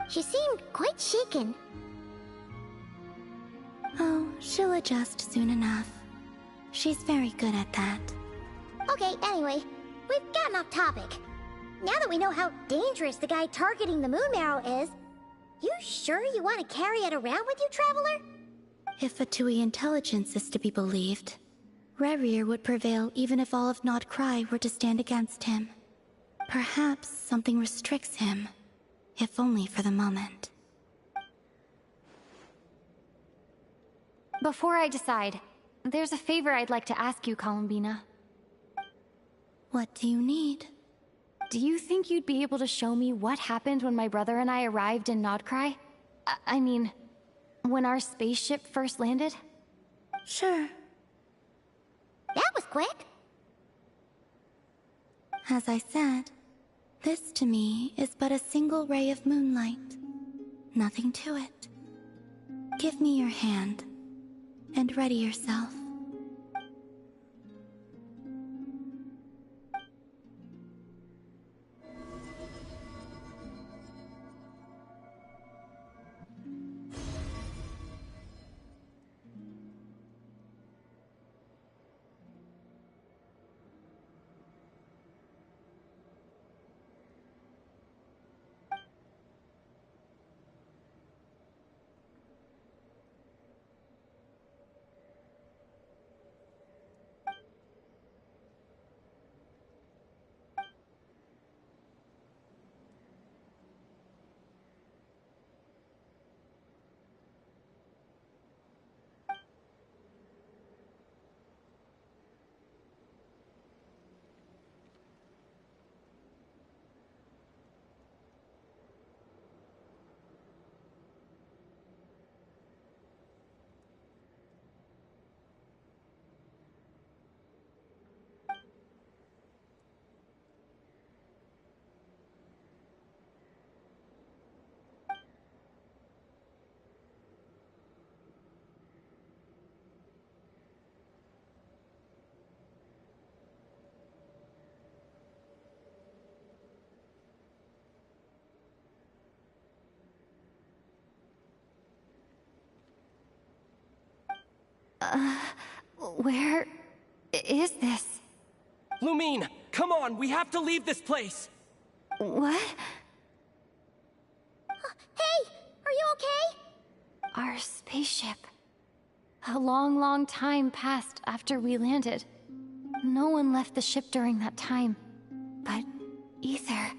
She seemed quite shaken. Oh, she'll adjust soon enough. She's very good at that. Okay, anyway, we've gotten off topic. Now that we know how dangerous the guy targeting the Moon Marrow is, you sure you want to carry it around with you, Traveler? If Fatui intelligence is to be believed, Rerir would prevail even if all of Nod Cry were to stand against him. Perhaps something restricts him, if only for the moment. Before I decide, there's a favor I'd like to ask you, Columbina. What do you need? Do you think you'd be able to show me what happened when my brother and I arrived in Nodcry? I mean, when our spaceship first landed? Sure. That was quick. As I said, this to me is but a single ray of moonlight. Nothing to it. Give me your hand, and ready yourself. Where is this? Lumine, come on, we have to leave this place! What? Hey, are you okay? Our spaceship. A long, long time passed after we landed. No one left the ship during that time. But Ether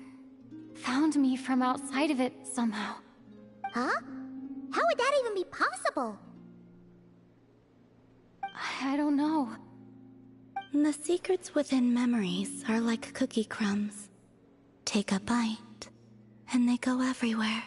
found me from outside of it somehow. Huh? How would that even be possible? I don't know. The secrets within memories are like cookie crumbs. Take a bite, and they go everywhere.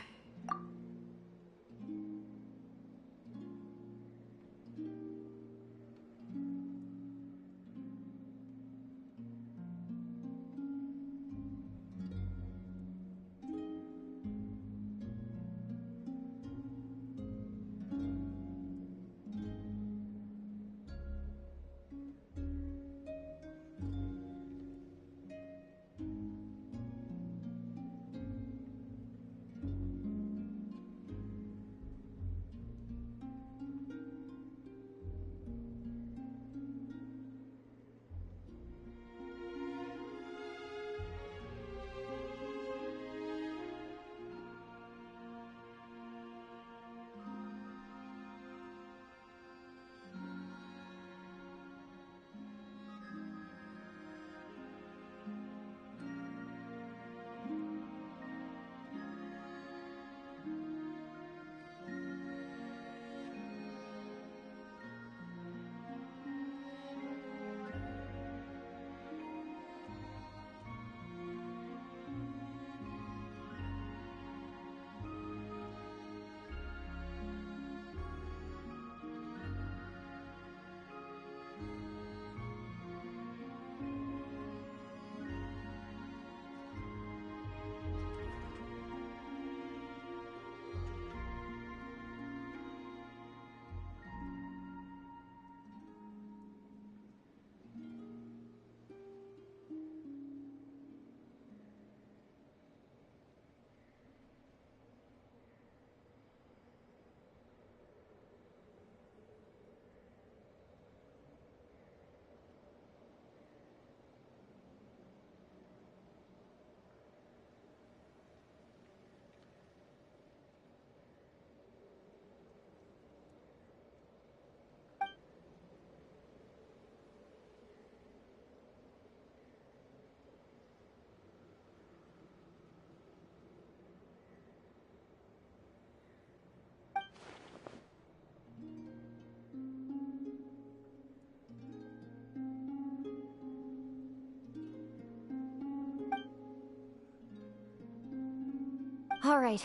All right.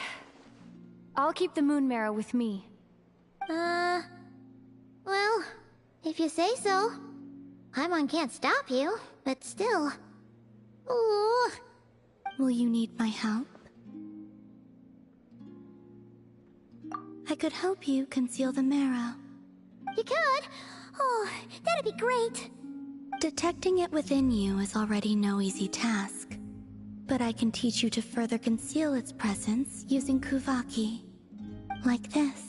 I'll keep the moon marrow with me. Well, if you say so. Paimon can't stop you, but still. Ooh. Will you need my help? I could help you conceal the marrow. You could? Oh, that'd be great. Detecting it within you is already no easy task. But I can teach you to further conceal its presence using Kuvaki. Like this.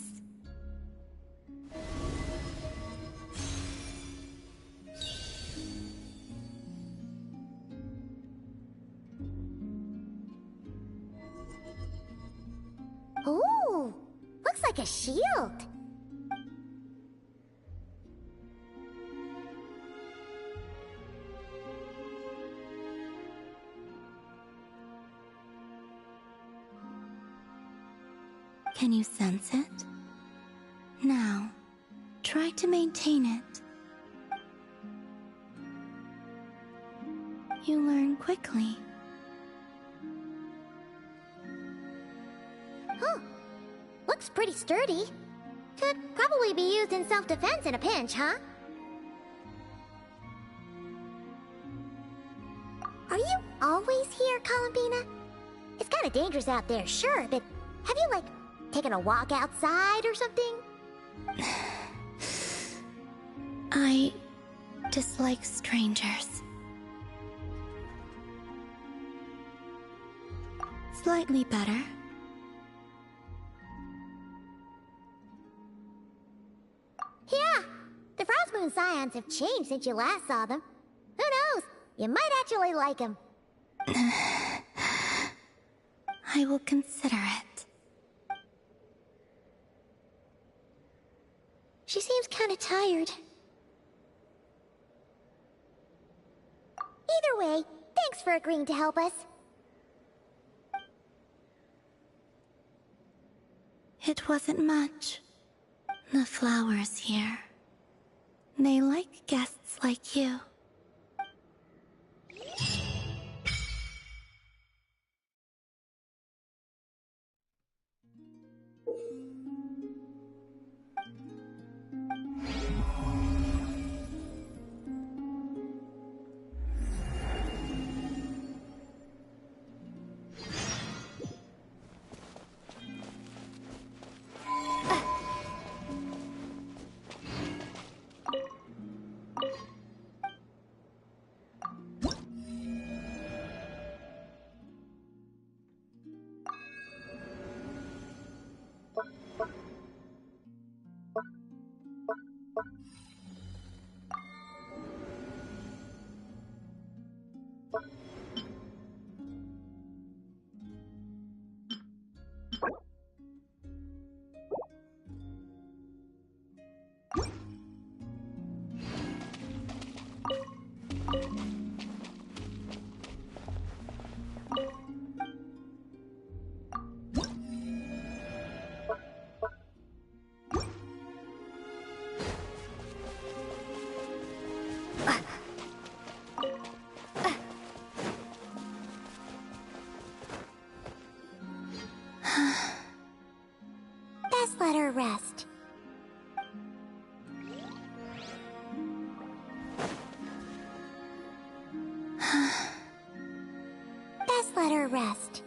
Ooh, looks like a shield. Can you sense it? Now, try to maintain it. You learn quickly. Huh. Looks pretty sturdy. Could probably be used in self-defense in a pinch, huh? Are you always here, Columbina? It's kinda dangerous out there, sure, but have you, like, taken a walk outside or something? I dislike strangers. Slightly better. Yeah, the Frost Moon Scions have changed since you last saw them. Who knows? You might actually like them. I will consider it. She seems kinda tired. Either way, thanks for agreeing to help us. It wasn't much. The flowers here. They like guests like you. Best let her rest. Best let her rest.